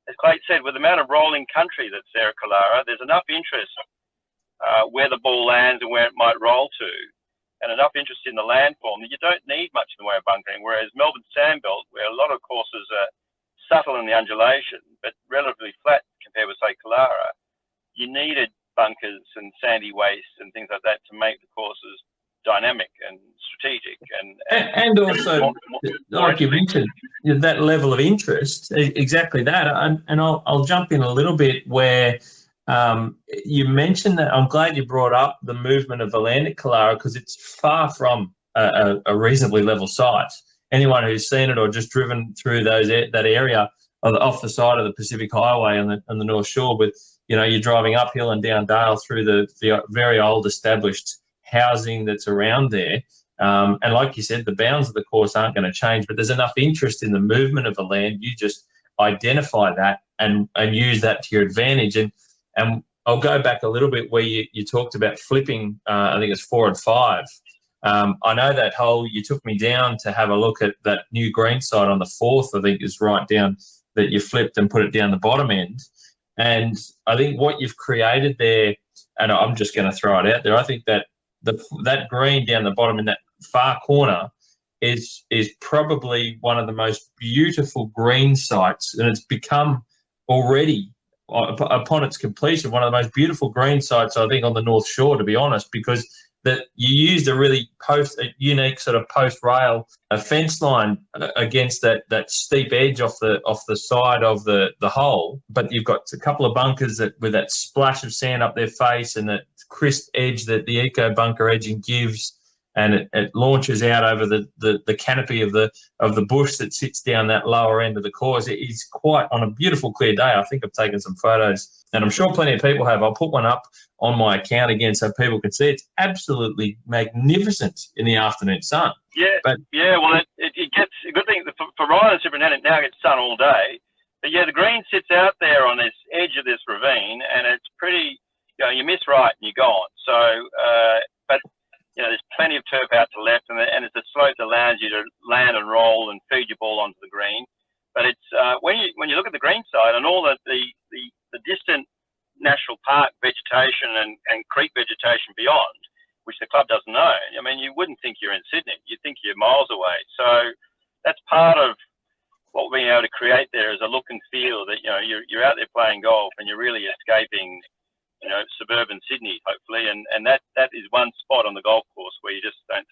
as Clayton said, with the amount of rolling country that's there at Kalara, there's enough interest where the ball lands and where it might roll to, and enough interest in the landform that you don't need much in the way of bunkering. Whereas Melbourne Sandbelt, where a lot of courses are subtle in the undulation, but relatively flat compared with, say, Kalara, you needed bunkers and sandy waste and things like that to make the courses dynamic and strategic. And also, like you mentioned, that level of interest, exactly that. And I'll jump in a little bit where you mentioned that. I'm glad you brought up the movement of the land at Kalara, because it's far from a reasonably level site. Anyone who's seen it or just driven through that area off the side of the Pacific Highway on the North Shore, with you're driving uphill and down Dale through the very old established housing that's around there. And like you said, the bounds of the course aren't going to change, but there's enough interest in the movement of the land. You just identify that and use that to your advantage. And I'll go back a little bit where you talked about flipping, I think it's 4 and 5. I know that hole, you took me down to have a look at that new green side on the 4th, I think is right down, that you flipped and put it down the bottom end. And I think what you've created there, and I'm just going to throw it out there, I think that that green down the bottom in that far corner is probably one of the most beautiful green sites, and it's become already, upon its completion, one of the most beautiful green sites, I think, on the North Shore, to be honest, because that you used a unique sort of post rail, a fence line against that steep edge off the side of the hole. But you've got a couple of bunkers with that splash of sand up their face and that crisp edge that the eco bunker edging gives. And it launches out over the canopy of the bush that sits down that lower end of the course. It is quite, on a beautiful clear day. I think I've taken some photos, and I'm sure plenty of people have. I'll put one up on my account again so people can see. It's absolutely magnificent in the afternoon sun. Yeah, well, it gets a good thing for Ryan and Superintendent. Now gets sun all day, but yeah, the green sits out there on this edge of this ravine, and it's pretty. You miss right and you're gone. So, but there's plenty of turf out to the left, and it's a slope that allows you to land and roll and feed your ball onto the green. But it's when you look at the green side and all the distant national park vegetation and creek vegetation beyond, which the club doesn't own. I mean, you wouldn't think you're in Sydney. You'd think you're miles away. So that's part of what we're being able to create there is a look and feel that you're out there playing golf and you're really escaping suburban Sydney, hopefully, and that is one spot on the golf course where you just don't,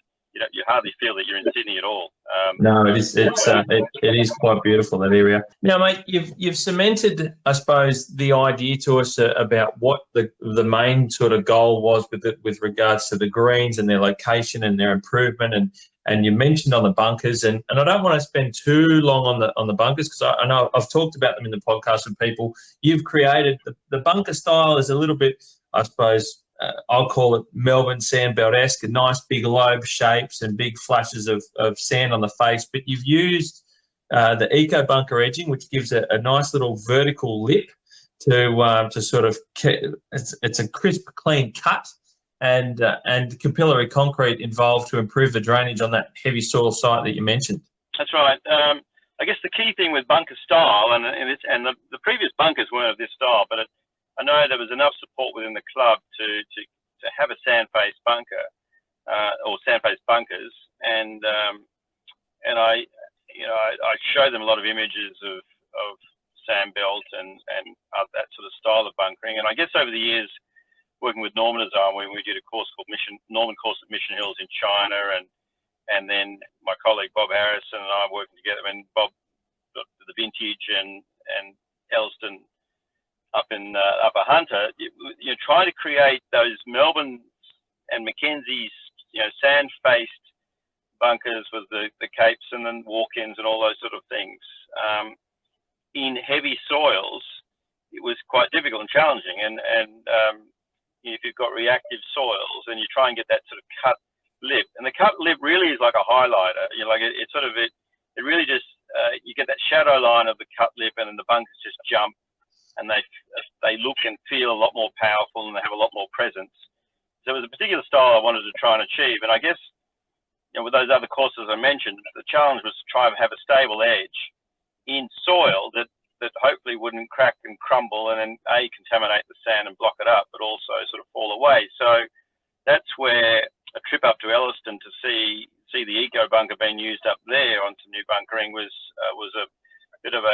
you hardly feel that you're in Sydney at all. No, it is quite beautiful, that area. Now, mate, you've cemented, I suppose, the idea to us about what the main sort of goal was with regards to the greens and their location and their improvement, and you mentioned on the bunkers, and I don't want to spend too long on the bunkers because I know I've talked about them in the podcast with people. You've created the bunker style is a little bit, I suppose, I'll call it Melbourne sandbelt-esque, nice big lobe shapes and big flashes of sand on the face, but you've used the eco bunker edging, which gives a nice little vertical lip to sort of, it's a crisp, clean cut. And capillary concrete involved to improve the drainage on that heavy soil site that you mentioned. That's right. I guess the key thing with bunker style, and the previous bunkers weren't of this style, but I know there was enough support within the club to have a sand-faced bunker or sand-faced bunkers, and I show them a lot of images of sand belt and that sort of style of bunkering, and I guess over the years, working with Norman Design, when we did a course called Norman Course at Mission Hills in China, and then my colleague Bob Harrison and I working together, and Bob got the Vintage and Elston up in Upper Hunter. You're trying to create those Melbourne and Mackenzie's, sand-faced bunkers with the capes and then walk-ins and all those sort of things. In heavy soils, it was quite difficult and challenging, and if you've got reactive soils and you try and get that sort of cut lip, and the cut lip really is like a highlighter. It really just you get that shadow line of the cut lip, and then the bunkers just jump, and they look and feel a lot more powerful, and they have a lot more presence. So it was a particular style I wanted to try and achieve, and I guess with those other courses I mentioned, the challenge was to try and have a stable edge in soil that hopefully wouldn't crack and crumble and then contaminate the sand and block it up, but also sort of fall away. So that's where a trip up to Elliston to see the eco bunker being used up there on some new bunkering was a bit of an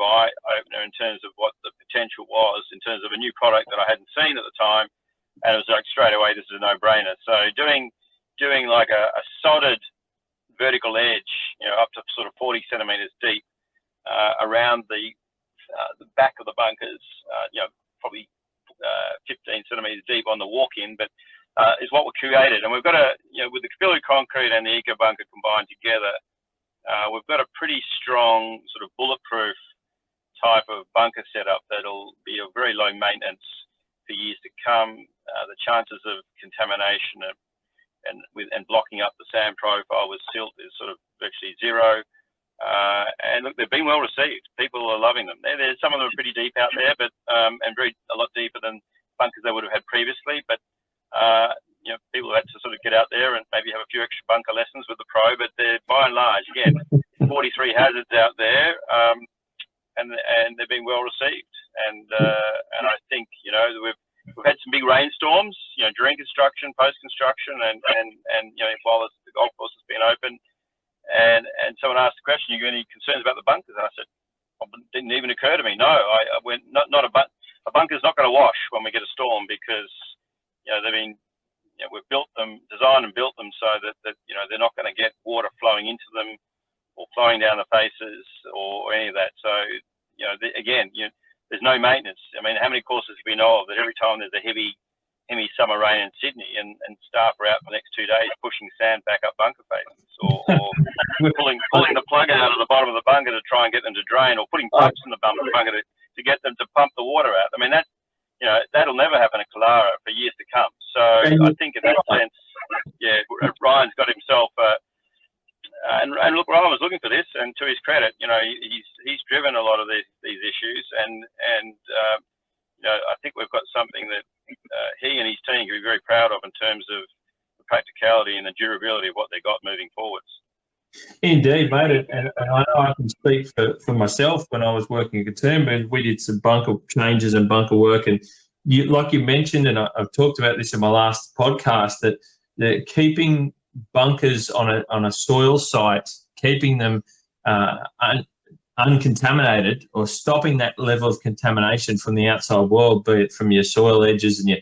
eye opener in terms of what the potential was in terms of a new product that I hadn't seen at the time, and it was like straight away this is a no-brainer. So doing like a sodded vertical edge, up to sort of 40 centimeters deep. Around the back of the bunkers, probably 15 centimeters deep on the walk-in, but is what we created. And we've got with the capillary concrete and the eco bunker combined together, we've got a pretty strong sort of bulletproof type of bunker setup that'll be a very low maintenance for years to come. The chances of contamination and blocking up the sand profile with silt is sort of virtually zero. And look, they've been well received. People are loving them. There's some of them are pretty deep out there, but and a lot deeper than bunkers they would have had previously. But people have had to sort of get out there and maybe have a few extra bunker lessons with the pro. But they're by and large, again, 43 hazards out there, and they've been well received. And I think we've had some big rainstorms, during construction, post construction, and while the golf course has been open. And someone asked the question, "You got any concerns about the bunkers?" And I said, "It didn't even occur to me. No, a bunker's not going to wash when we get a storm because they've been we've built them, designed and built them so that they're not going to get water flowing into them or flowing down the faces or any of that. So there's no maintenance. I mean, how many courses do we know of that every time there's a heavy summer rain in Sydney and staff are out for the next 2 days pushing sand back up bunker faces or pulling the plug out of the bottom of the bunker to try and get them to drain, or putting pumps in the bottom of the bunker to get them to pump the water out. I mean, that'll never happen at Killara for years to come. So I think in that sense, Ryan's got himself and look, Ryan was looking for this, and to his credit, he's driven a lot of these issues, and I think we've got something that he and his team can be very proud of in terms of the practicality and the durability of what they got moving forwards. Indeed, mate, and I know I can speak for myself. When I was working at Katoomba, we did some bunker changes and bunker work, and like you mentioned, and I've talked about this in my last podcast, that keeping bunkers on a soil site, keeping them uncontaminated, or stopping that level of contamination from the outside world, be it from your soil edges and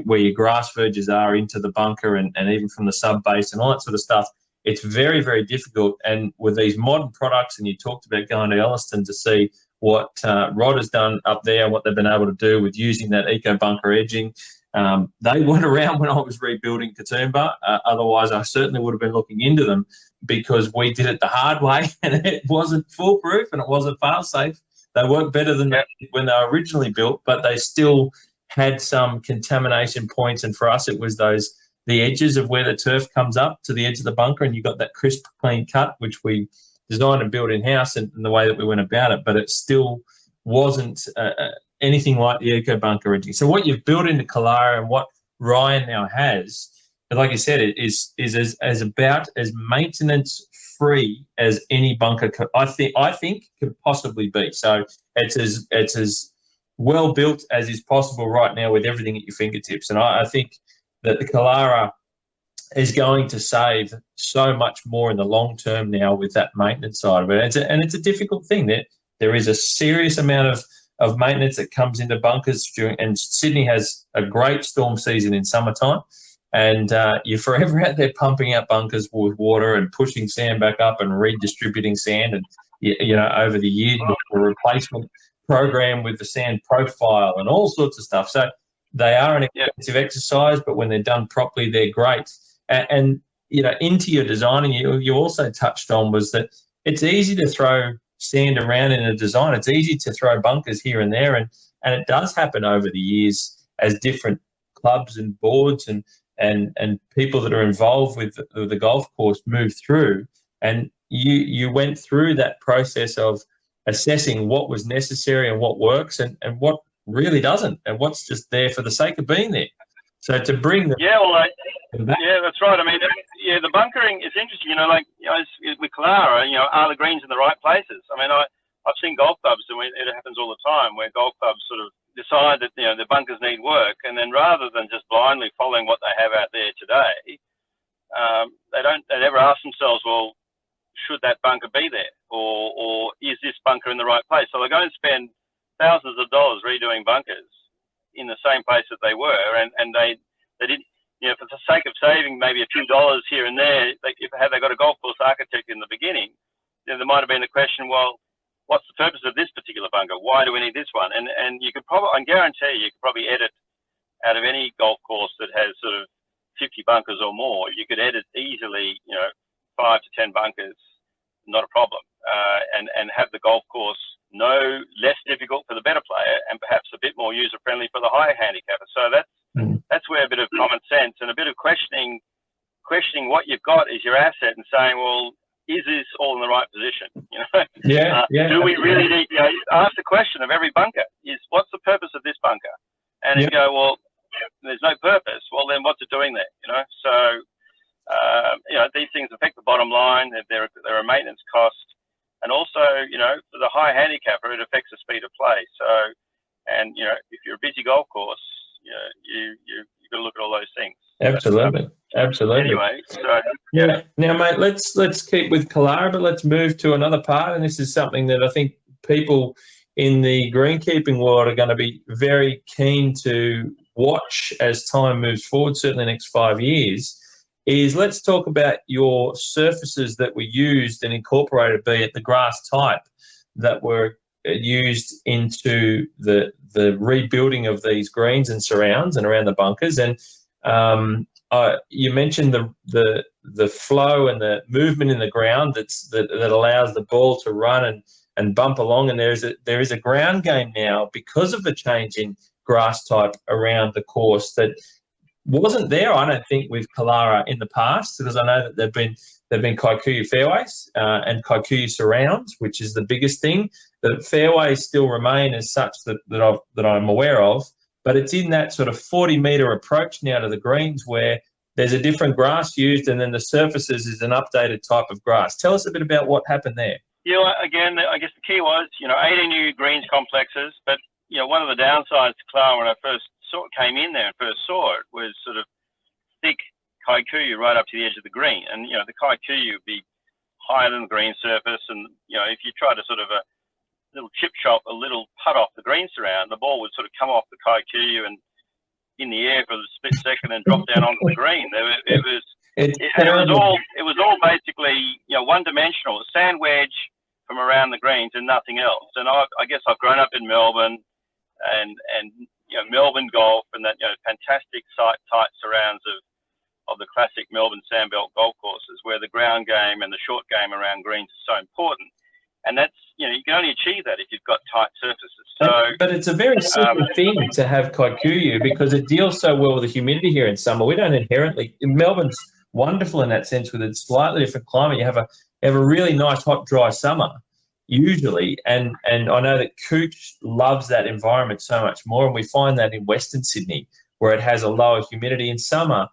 where your grass verges are into the bunker, and even from the sub base and all that sort of stuff. It's very, very difficult. And with these modern products, and you talked about going to Elliston to see what Rod has done up there and what they've been able to do with using that eco bunker edging. They weren't around when I was rebuilding Katoomba. Otherwise, I certainly would have been looking into them, because we did it the hard way and it wasn't foolproof and it wasn't fail-safe. They weren't better than when they were originally built, but they still had some contamination points. And for us, it was the edges of where the turf comes up to the edge of the bunker, and you got that crisp, clean cut, which we designed and built in-house in the way that we went about it, but it still wasn't anything like the eco bunker edging. So what you've built into Killara and what Ryan now has, like you said, it is as about as maintenance-free as any bunker I think could possibly be. So it's as well built as is possible right now, with everything at your fingertips. And I think that the Killara is going to save so much more in the long term now with that maintenance side of it. It's a difficult thing. There is a serious amount of maintenance that comes into bunkers and Sydney has a great storm season in summertime, and you're forever out there pumping out bunkers with water and pushing sand back up and redistributing sand, and over the years the replacement program with the sand profile and all sorts of stuff. So they are an expensive exercise, but when they're done properly, they're great. And into your designing, you also touched on was that it's easy to throw sand around in a design. It's easy to throw bunkers here and there, and it does happen over the years as different clubs and boards and people that are involved with the golf course move through. And you went through that process of assessing what was necessary and what works and what really doesn't, and what's just there for the sake of being there. So to bring them that's right. I mean, the bunkering is interesting. With Killara, are the greens in the right places? I mean, I've seen golf clubs, and it happens all the time, where golf clubs sort of decide that the bunkers need work, and then rather than just blindly following what they have out there today, they never ask themselves, well, should that bunker be there, or is this bunker in the right place? So they go and spend thousands of dollars redoing bunkers in the same place that they were, and they didn't, for the sake of saving maybe a few dollars here and there, had they got a golf course architect in the beginning, there might have been the question, well, what's the purpose of this particular bunker? Why do we need this one? And you could probably, I guarantee you could probably edit out of any golf course that has sort of 50 bunkers or more. You could edit easily, 5 to 10 bunkers, not a problem, and have the golf course no less difficult for the better player and perhaps a bit more user friendly for the higher handicapper. So that's where a bit of common sense and a bit of questioning what you've got is your asset, and saying, well, is this all in the right position? Do we really need? Ask the question of every bunker: is what's the purpose of this bunker? And you go, well, there's no purpose. Well, then what's it doing there? So these things affect the bottom line. There are maintenance costs. And also, for the high handicapper, it affects the speed of play. So, and if you're a busy golf course, you've got to look at all those things. Absolutely. Anyway, so Now, mate, let's keep with Killara, but let's move to another part. And this is something that I think people in the greenkeeping world are going to be very keen to watch as time moves forward, certainly the next 5 years, is let's talk about your surfaces that were used and incorporated, be it the grass type that were used into the rebuilding of these greens and surrounds and around the bunkers. And you mentioned the flow and the movement in the ground that allows the ball to run and bump along. And there is a ground game now because of the change in grass type around the course that wasn't there, I don't think, with Kalara in the past, because I know that they've been Kikuyu fairways and Kikuyu surrounds, which is the biggest thing. The fairways still remain as such that I'm aware of, but it's in that sort of 40-metre approach now to the greens where there's a different grass used, and then the surfaces is an updated type of grass. Tell us a bit about what happened there. Yeah, again, I guess the key was, 80 new greens complexes, but one of the downsides to Kalara when I first came in there and first saw it was sort of thick Kikuyu right up to the edge of the green. And, the Kikuyu would be higher than the green surface. And, if you try to sort of a little chip shot, a little putt off the green surround, the ball would sort of come off the Kikuyu and in the air for a split second and drop down onto the green. It was all basically, one-dimensional, a sand wedge from around the greens and nothing else. And I guess I've grown up in Melbourne and Melbourne golf and that, fantastic tight surrounds of the classic Melbourne Sandbelt golf courses where the ground game and the short game around greens is so important. And that's, you can only achieve that if you've got tight surfaces. So, but it's a very simple thing to have Kikuyu because it deals so well with the humidity here in summer. We don't inherently, Melbourne's wonderful in that sense with its slightly different climate. You have a really nice hot, dry summer usually, and I know that Cooch loves that environment so much more, and we find that in Western Sydney where it has a lower humidity in summer.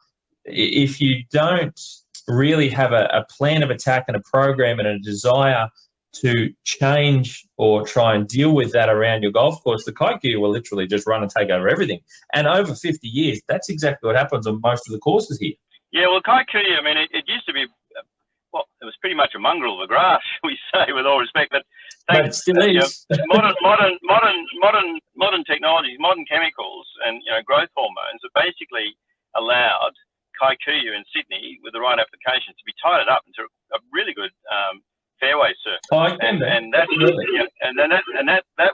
If you don't really have a plan of attack and a program and a desire to change or try and deal with that around your golf course, the Kikuyu will literally just run and take over everything. And over 50 years, that's exactly what happens on most of the courses here. Yeah, well, Kikuyu, I mean, it used to be, well, it was pretty much a mongrel of the grass, we say, with all respect. But it still is. Modern technologies, modern chemicals, and growth hormones have basically allowed Kikuyu in Sydney, with the right applications, to be tightened up into a really good fairway surface. Oh, and that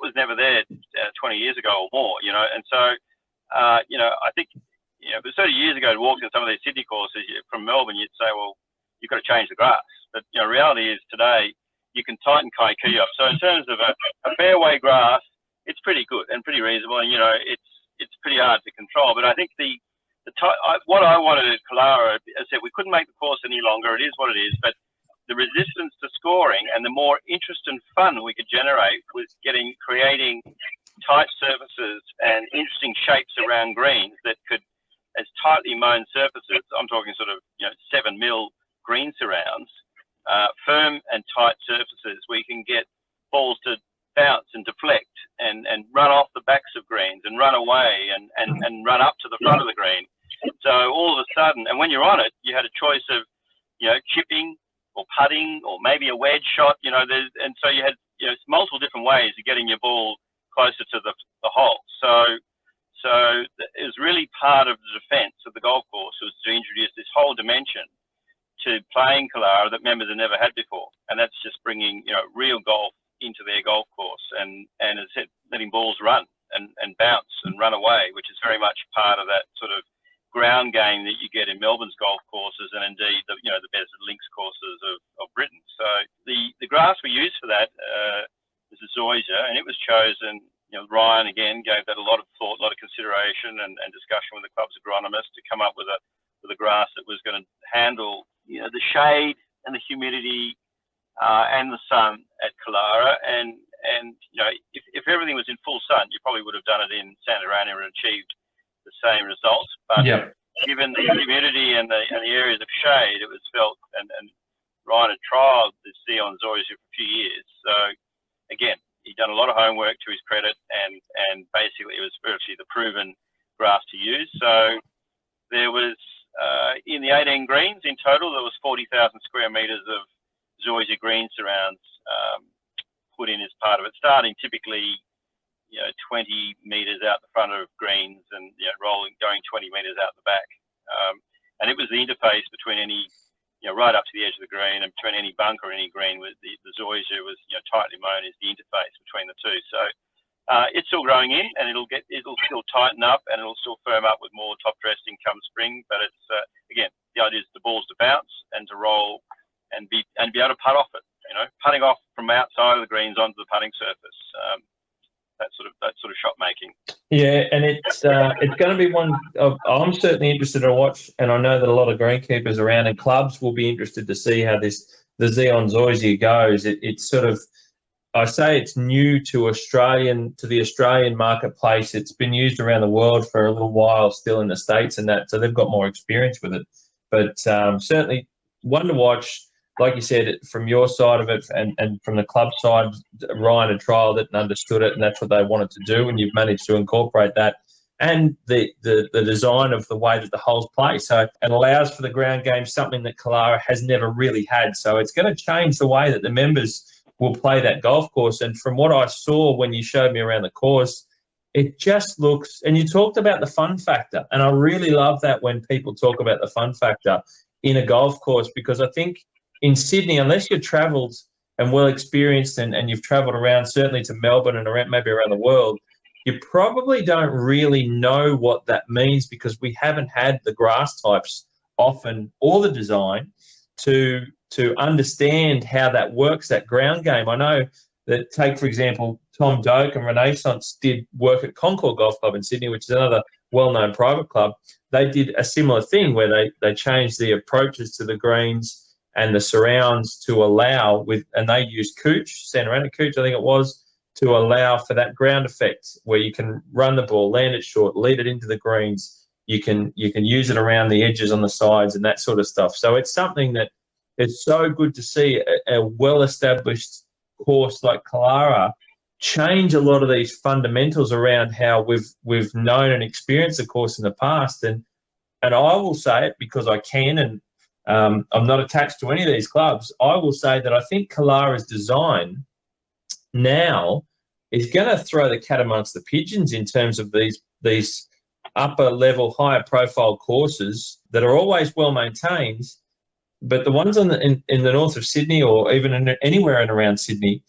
was never there 20 years ago or more. And so I think if it was 30 years ago to walk in some of these Sydney courses from Melbourne, you'd say, well, you've got to change the grass. But reality is today you can tighten Kikuyu up. So in terms of a fairway grass, it's pretty good and pretty reasonable, and it's pretty hard to control. But I think what I wanted at Kalara, as I said, we couldn't make the course any longer. It is what it is, but the resistance to scoring and the more interest and fun we could generate was creating tight surfaces and interesting shapes around greens that could, as tightly mown surfaces, I'm talking sort of 7 mil green surrounds, firm and tight surfaces, we can get balls to bounce and deflect and run off the backs of greens and run away and run up to the front of the green. So all of a sudden, and when you're on it, you had a choice of chipping or putting or maybe a wedge shot, and so you had multiple different ways of getting your ball closer to the hole. So it was really part of the defence of the golf course was to introduce this whole dimension to playing Kalara that members have never had before, and that's just bringing real golf into their golf course and as I said, letting balls run and bounce and run away, which is very much part of that sort of ground game that you get in Melbourne's golf courses and indeed the best links courses of Britain. So the grass we used for that was a zoysia, and it was chosen. Ryan again gave that a lot of thought, a lot of consideration and discussion with the club's agronomist to come up with a grass that was going to handle the shade and the humidity and the sun at Kalara. And if everything was in full sun, you probably would have done it in Santa Ana and achieved the same results. But given the humidity and the areas of shade, it was felt, and Ryan had trialled the Sion zoysia for a few years. So again, he'd done a lot of homework to his credit, and basically it was virtually the proven grass to use. So there was, in the 18 greens in total, there was 40,000 square metres of zoysia green surrounds put in as part of it, starting typically 20 metres out the front of greens and going 20 metres out the back. And it was the interface between any, right up to the edge of the green, and between any bunker or any green, with the zoysia was tightly mown is the interface between the two. So it's still growing in, and it'll still tighten up, and it'll still firm up with more top dressing come spring. But it's again, the idea is the balls to bounce and to roll and be able to putt off it. Putting off from outside of the greens onto the putting surface. That sort of shot making. Yeah, and it's going to be one I'm certainly interested to watch, and I know that a lot of greenkeepers around and clubs will be interested to see how the Xeon Zoysia goes. It's sort of, I say it's new to the Australian marketplace. It's been used around the world for a little while, still in the States and that, so they've got more experience with it. But certainly one to watch. Like you said, from your side of it and from the club side, Ryan had trialled it and understood it, and that's what they wanted to do, and you've managed to incorporate that and the design of the way that the holes play. So it allows for the ground game, something that Kalara has never really had. So it's going to change the way that the members will play that golf course. And from what I saw when you showed me around the course, it just looks, and you talked about the fun factor, and I really love that when people talk about the fun factor in a golf course, because I think in Sydney, unless you're travelled and well experienced and you've travelled around, certainly to Melbourne and maybe around the world, you probably don't really know what that means, because we haven't had the grass types often or the design to understand how that works, that ground game. I know that, take, for example, Tom Doak and Renaissance did work at Concord Golf Club in Sydney, which is another well-known private club. They did a similar thing where they changed the approaches to the greens and the surrounds to allow and they used Cooch, Santa Ana Cooch, I think it was, to allow for that ground effect where you can run the ball, land it short, lead it into the greens. You can use it around the edges on the sides and that sort of stuff. So it's something that it's so good to see a well-established course like Kalara change a lot of these fundamentals around how we've known and experienced the course in the past. And I will say it because I can, and I'm not attached to any of these clubs. I will say that I think Kalara's design now is going to throw the cat amongst the pigeons in terms of these upper level, higher profile courses that are always well maintained. But the ones in the north of Sydney, or even anywhere in around Sydney,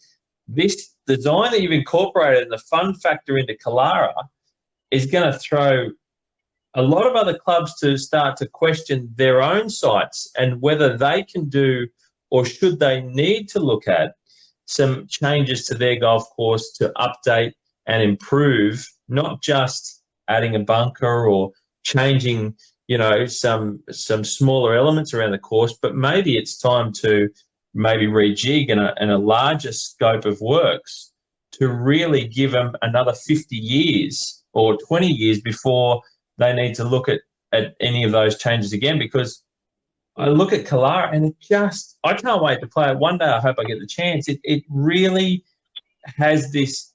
this design that you've incorporated and the fun factor into Kalara is going to throw a lot of other clubs to start to question their own sites and whether they can do, or should they need to look at, some changes to their golf course to update and improve, not just adding a bunker or changing, some smaller elements around the course, but maybe it's time to maybe rejig in a larger scope of works to really give them another 50 years or 20 years before they need to look at any of those changes again. Because I look at Kalara and I can't wait to play it. One day I hope I get the chance. It really has this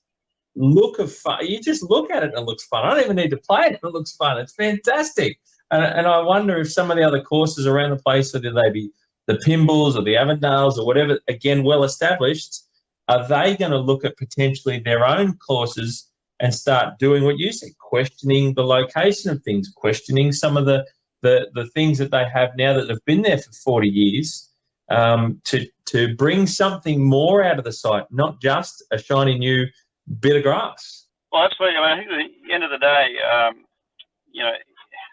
look of fun. You just look at it and it looks fun. I don't even need to play it. It looks fun. It's fantastic. And I wonder if some of the other courses around the place, whether they be the Pimbles or the Avondales or whatever, again, well established, are they going to look at potentially their own courses and start doing what you said, questioning the location of things, questioning some of the things that they have now that have been there for 40 years, to bring something more out of the site, not just a shiny new bit of grass. Well, absolutely. I think at the end of the day,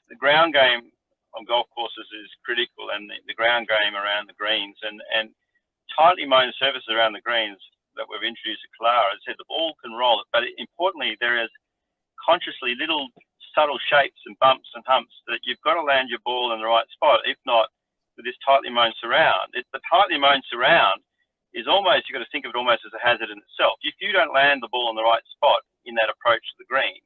the ground game on golf courses is critical, and the ground game around the greens and tightly mown surfaces around the greens that we've introduced at Kalara. As I said, the ball can roll it, but importantly, there is consciously little subtle shapes and bumps and humps that you've got to land your ball in the right spot. If not, with this tightly mown surround, the tightly mown surround is almost, you've got to think of it almost as a hazard in itself. If you don't land the ball in the right spot in that approach to the green,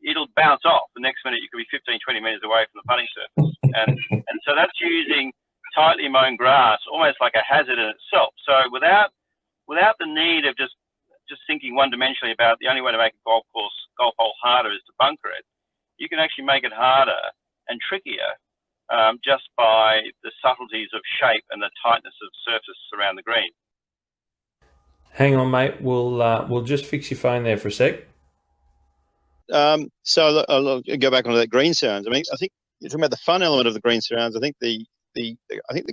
it'll bounce off. The next minute you could be 15, 20 metres away from the putting surface. And so that's using tightly mown grass almost like a hazard in itself. So without the need of just thinking one-dimensionally about the only way to make a golf hole harder is to bunker it, you can actually make it harder and trickier just by the subtleties of shape and the tightness of surface around the green. Hang on, mate. We'll just fix your phone there for a sec. So I'll go back onto that green surrounds. I mean, I think you're talking about the fun element of the green surrounds. I think the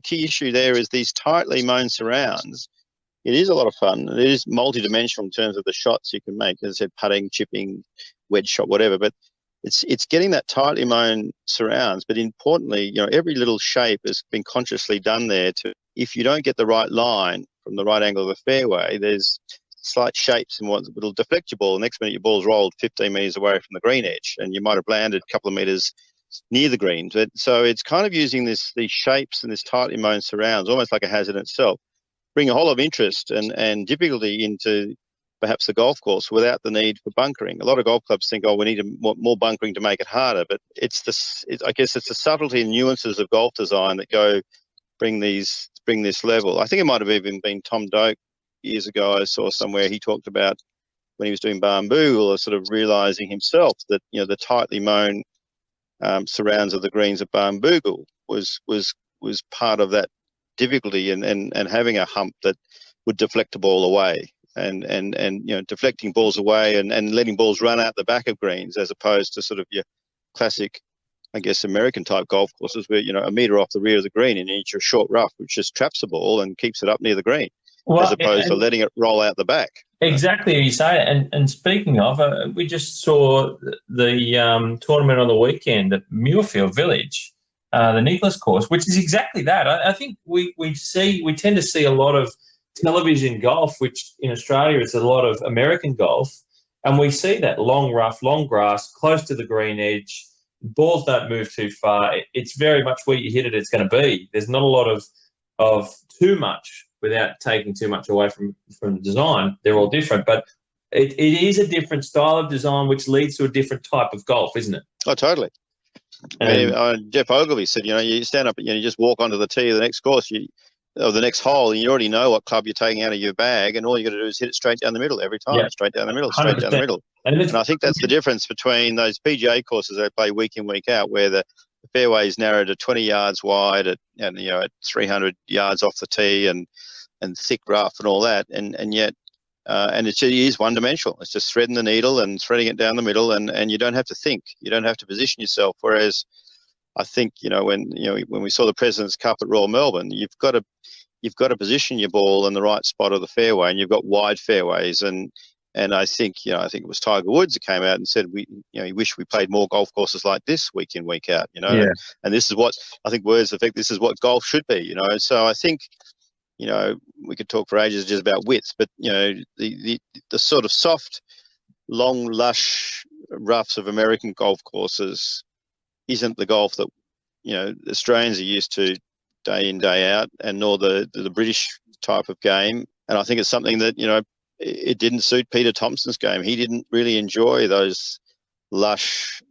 key issue there is these tightly mown surrounds. It is a lot of fun. It is multi-dimensional in terms of the shots you can make, as I said, putting, chipping, wedge shot, whatever. But it's getting that tightly mown surrounds. But importantly, every little shape has been consciously done there. If you don't get the right line from the right angle of the fairway, there's slight shapes and what will deflect your ball. The next minute, your ball's rolled 15 metres away from the green edge, and you might have landed a couple of metres near the green. But so it's kind of using these shapes and this tightly mown surrounds, almost like a hazard in itself, bring a whole lot of interest and difficulty into perhaps the golf course without the need for bunkering. A lot of golf clubs think, we need more bunkering to make it harder, but I guess it's the subtlety and nuances of golf design that bring this level. I think it might have even been Tom Doak years ago. I saw somewhere he talked about when he was doing bamboo, or sort of realizing himself that the tightly mown surrounds of the greens of bamboo was part of that difficulty, and having a hump that would deflect the ball away, and deflecting balls away and letting balls run out the back of greens, as opposed to sort of your classic, I guess, American type golf courses where a metre off the rear of the green and it's your short rough, which just traps the ball and keeps it up near the green, as opposed to letting it roll out the back. Exactly, you say it. And speaking of, we just saw the tournament on the weekend at Muirfield Village, the Nicholas course, which is exactly that. I think we tend to see a lot of television golf, which in Australia is a lot of American golf, and we see that long rough, long grass, close to the green edge. Balls don't move too far. It's very much where you hit it, it's going to be. There's not a lot of too much without taking too much away from the design. They're all different, but it is a different style of design, which leads to a different type of golf, isn't it? Oh, totally. Jeff Ogilvy said, you stand up, you just walk onto the tee of the next course, or the next hole, and you already know what club you're taking out of your bag, and all you got to do is hit it straight down the middle every time, straight down the middle, straight 100%. Down the middle. And I think that's the difference between those PGA courses they play week in, week out, where the fairway is narrowed to 20 yards wide at 300 yards off the tee, and thick rough and all that, and yet it is one dimensional. It's just threading the needle and threading it down the middle, and you don't have to think, you don't have to position yourself. Whereas I think when we saw the President's Cup at Royal Melbourne, you've got to position your ball in the right spot of the fairway, and you've got wide fairways, and I think it was Tiger Woods that came out and said he wished we played more golf courses like this week in, week out. And this is what I think words affect. This is what golf should be. So I think. We could talk for ages just about width, but the sort of soft, long, lush roughs of American golf courses isn't the golf that Australians are used to day in, day out, and nor the British type of game. And I think it's something that it didn't suit Peter Thompson's game. He didn't really enjoy those lush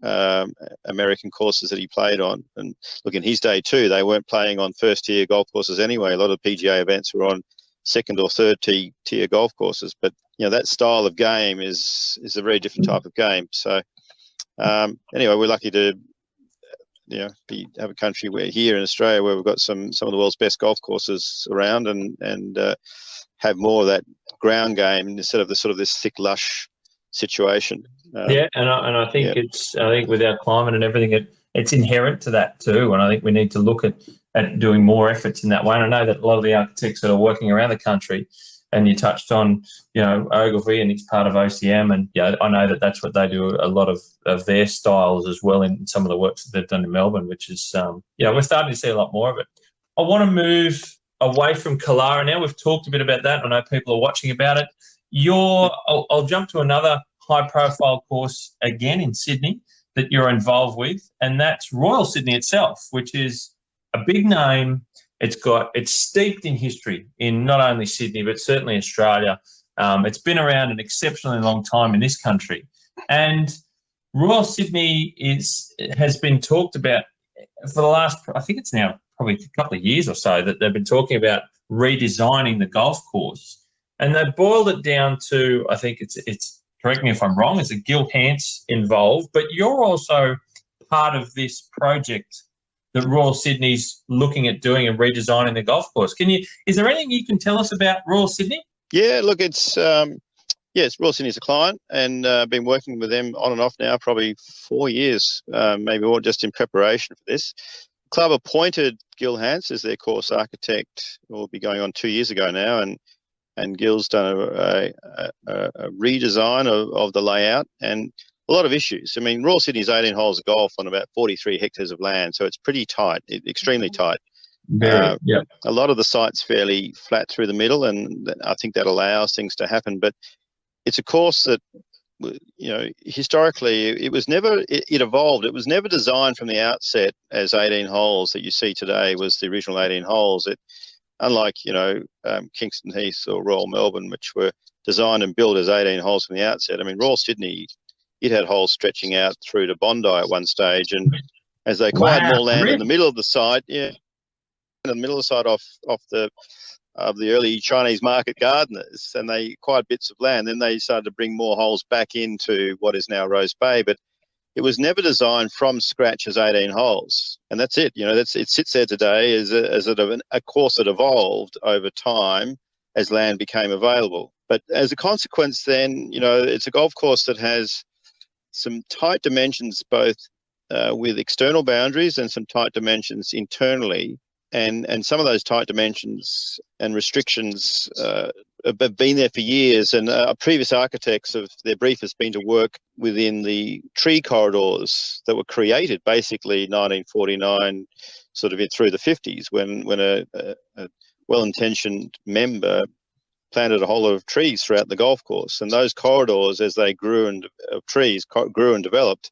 American courses that he played on. And look, in his day too, they weren't playing on first tier golf courses anyway. A lot of PGA events were on second or third tier golf courses. But that style of game is a very different type of game. So anyway, we're lucky to have a country here in Australia where we've got some of the world's best golf courses around, and have more of that ground game instead of the sort of this thick lush situation. And I think I think with our climate and everything, it's inherent to that too. And I think we need to look at doing more efforts in that way. And I know that a lot of the architects that are working around the country, and you touched on, Ogilvy, and he's part of OCM, and I know that that's what they do a lot of their styles as well in some of the works that they've done in Melbourne, which is we're starting to see a lot more of it. I want to move away from Kalara now. We've talked a bit about that. I know people are watching about it. I'll jump to another high-profile course again in Sydney that you're involved with, and that's Royal Sydney itself, which is a big name. It's steeped in history in not only Sydney but certainly Australia. It's been around an exceptionally long time in this country, and Royal Sydney has been talked about for the last, I think it's now probably a couple of years or so, that they've been talking about redesigning the golf course, and they've boiled it down to, I think it's correct me if I'm wrong, it's a Gil Hance involved, but you're also part of this project that Royal Sydney's looking at doing and redesigning the golf course. Is there anything you can tell us about Royal Sydney? Yeah, look, it's yes, Royal Sydney's a client, and been working with them on and off now probably 4 years, maybe more, just in preparation for this. Club appointed Gil Hance as their course architect. Will be going on 2 years ago now, and Gil's done a redesign of the layout and a lot of issues. I mean, Royal Sydney's 18 holes of golf on about 43 hectares of land, so it's pretty tight, extremely tight. Very, yeah. A lot of the site's fairly flat through the middle, and I think that allows things to happen. But it's a course that, historically it evolved. It was never designed from the outset as 18 holes that you see today was the original 18 holes. Unlike, Kingston Heath or Royal Melbourne, which were designed and built as 18 holes from the outset. I mean, Royal Sydney, it had holes stretching out through to Bondi at one stage, and as they acquired more land in the middle of the site, in the middle of the site of the early Chinese market gardeners, and they acquired bits of land. Then they started to bring more holes back into what is now Rose Bay, but it was never designed from scratch as 18 holes, and that's it. It sits there today as a course that evolved over time as land became available. But as a consequence, then it's a golf course that has some tight dimensions, both with external boundaries and some tight dimensions internally. And some of those tight dimensions and restrictions have been there for years. And previous architects, their brief has been to work within the tree corridors that were created basically 1949, sort of through the 50s, when a well-intentioned member planted a whole lot of trees throughout the golf course. And those corridors, as they grew and developed,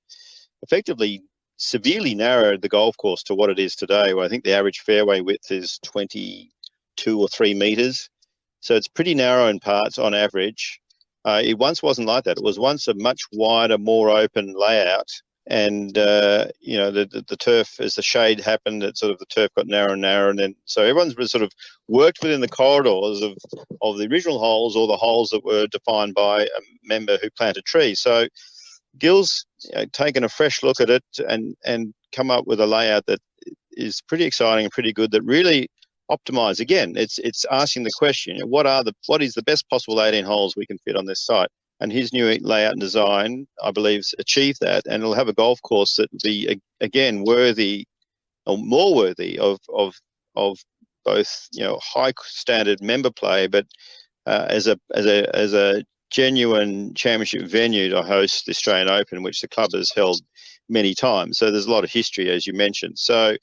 effectively severely narrowed the golf course to what it is today, where I think the average fairway width is 22 or 3 meters. So it's pretty narrow in parts on average. It once wasn't like that. It was once a much wider, more open layout. And, the turf, as the shade happened, the turf got narrower and narrower. And then, so everyone's sort of worked within the corridors of the original holes, or the holes that were defined by a member who planted trees. So Gil's taken a fresh look at it and come up with a layout that is pretty exciting and pretty good, that really optimize. Again, it's asking the question, what is the best possible 18 holes we can fit on this site? And his new layout and design, I believe, achieved that, and it'll have a golf course that will be, again, worthy or more worthy of both high standard member play, but as a genuine championship venue to host the Australian Open, which the club has held many times. So there's a lot of history, as you mentioned. So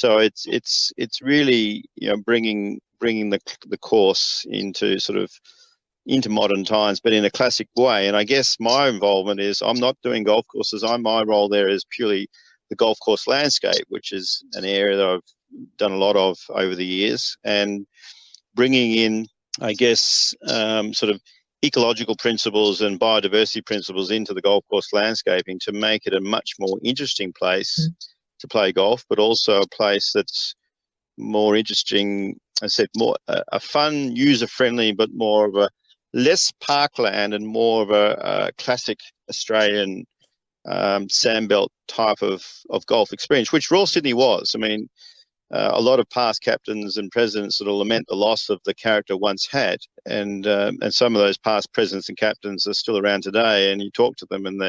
it's really bringing the course into modern times, but in a classic way. And I guess my involvement is, I'm not doing golf courses. My role there is purely the golf course landscape, which is an area that I've done a lot of over the years, and bringing in, I guess, ecological principles and biodiversity principles into the golf course landscaping to make it a much more interesting place to play golf, but also a place that's more interesting, I said, more a fun, user-friendly, but more of a less parkland and more of a classic Australian sandbelt type of golf experience, which Royal Sydney was. I mean, a lot of past captains and presidents sort of lament the loss of the character once had, and some of those past presidents and captains are still around today. And you talk to them, and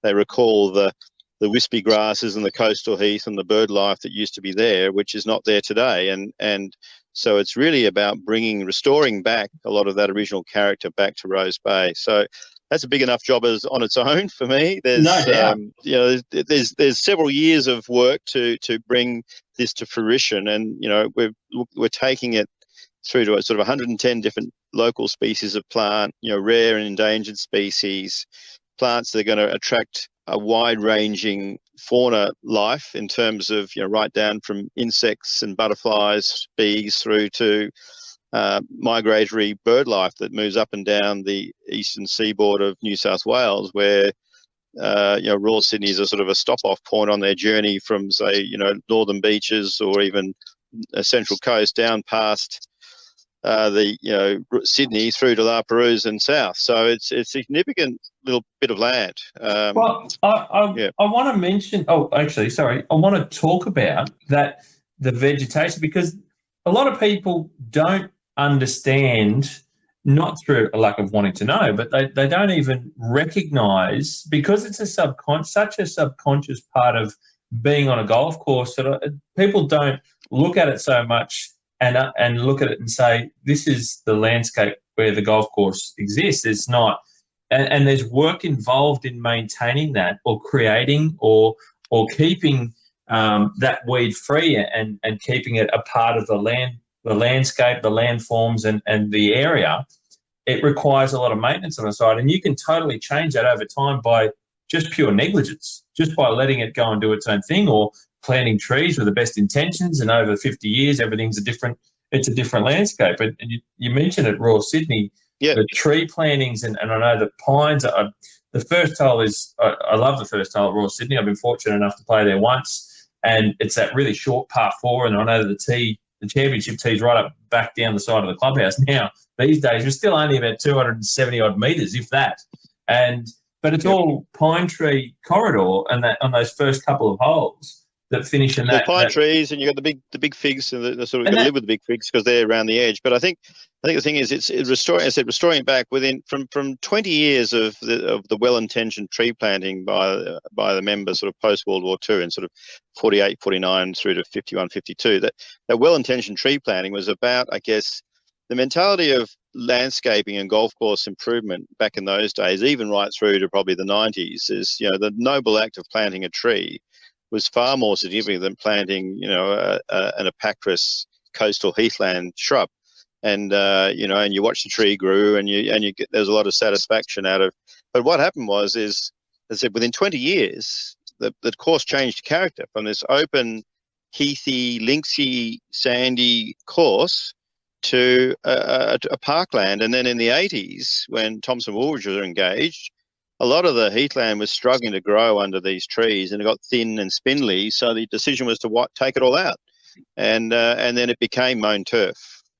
they recall the wispy grasses and the coastal heath and the bird life that used to be there, which is not there today. And so it's really about restoring back a lot of that original character back to Rose Bay. So that's a big enough job on its own for me. There's no doubt. There's several years of work to bring this to fruition, and we're taking it through to sort of 110 different local species of plant, rare and endangered species, plants that are going to attract a wide-ranging fauna life in terms of right down from insects and butterflies, bees, through to migratory bird life that moves up and down the eastern seaboard of New South Wales, where Royal Sydney is a sort of a stop-off point on their journey from, say, northern beaches or even a central coast down past Sydney through to La Perouse and south. So it's a significant little bit of land. I want to mention. Oh, actually, sorry. I want to talk about the vegetation, because a lot of people don't understand not through a lack of wanting to know, but they don't even recognise, because it's such a subconscious part of being on a golf course, that people don't look at it so much and look at it and say, this is the landscape where the golf course exists. It's not, and there's work involved in maintaining that, or creating, or keeping that weed free, and keeping it a part of the landscape, the landforms, and the area. It requires a lot of maintenance on the side, and you can totally change that over time by just pure negligence, just by letting it go and do its own thing, or planting trees with the best intentions, and over 50 years, everything's a different landscape. And you mentioned at Royal Sydney, the tree plantings, and I know the pines are, the first hole is, I love the first hole at Royal Sydney. I've been fortunate enough to play there once, and it's that really short par 4, and I know that the championship tee's right up back down the side of the clubhouse. Now, these days, we're still only about 270 odd metres, if that. But it's all pine tree corridor, and that on those first couple of holes that finish in that. Pine trees, and you've got the big figs, and the sort of got to live with the big figs because they're around the edge. But I think the thing is, it's restoring. I said restoring it back within from 20 years of the well-intentioned tree planting by the members, sort of post World War II, and sort of 48, 49 through to 51, 52. That well-intentioned tree planting was about, I guess, the mentality of landscaping and golf course improvement back in those days, even right through to probably the 90s, is, the noble act of planting a tree was far more significant than planting, an epacris coastal heathland shrub. And and you watch the tree grew, and you get, there's a lot of satisfaction out of. But what happened was, as I said, within 20 years, the course changed character from this open, heathy, linksy, sandy course to a parkland. And then in the 80s, when Thomson Woolridge was engaged, a lot of the heathland was struggling to grow under these trees, and it got thin and spindly. So the decision was to take it all out, and then it became mown turf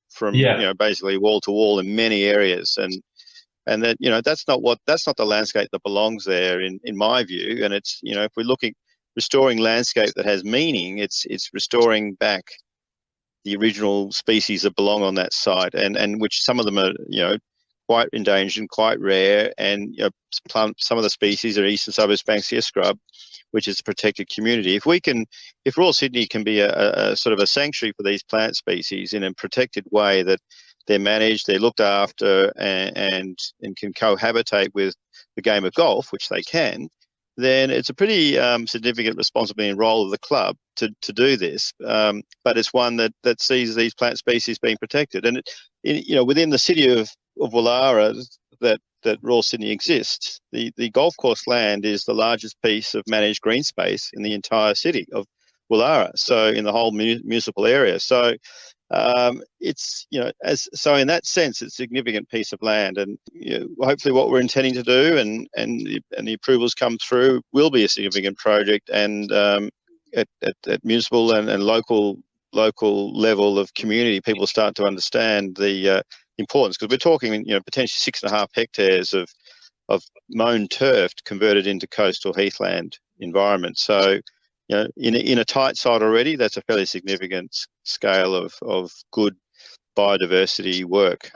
from basically wall to wall in many areas, and that that's not the landscape that belongs there in my view. And it's if we're looking restoring landscape that has meaning, it's restoring back the original species that belong on that site, and which some of them are quite endangered and quite rare, and some of the species are eastern suburbs Banksia scrub, which is a protected community. If Royal Sydney can be a sort of a sanctuary for these plant species in a protected way, that they're managed, they're looked after, and can cohabitate with the game of golf, which they can, then it's a pretty significant responsibility and role of the club to do this. But it's one that sees these plant species being protected. And within the city of Woollahra that Royal Sydney exists, the golf course land is the largest piece of managed green space in the entire city of Woollahra, so in the whole municipal area. So it's so in that sense, it's a significant piece of land, and hopefully what we're intending to do and the approvals come through will be a significant project, and at municipal and local level of community, people start to understand the importance, because we're talking potentially 6.5 hectares of mown turf converted into coastal heathland environment. So in a tight site already, that's a fairly significant scale of good biodiversity work.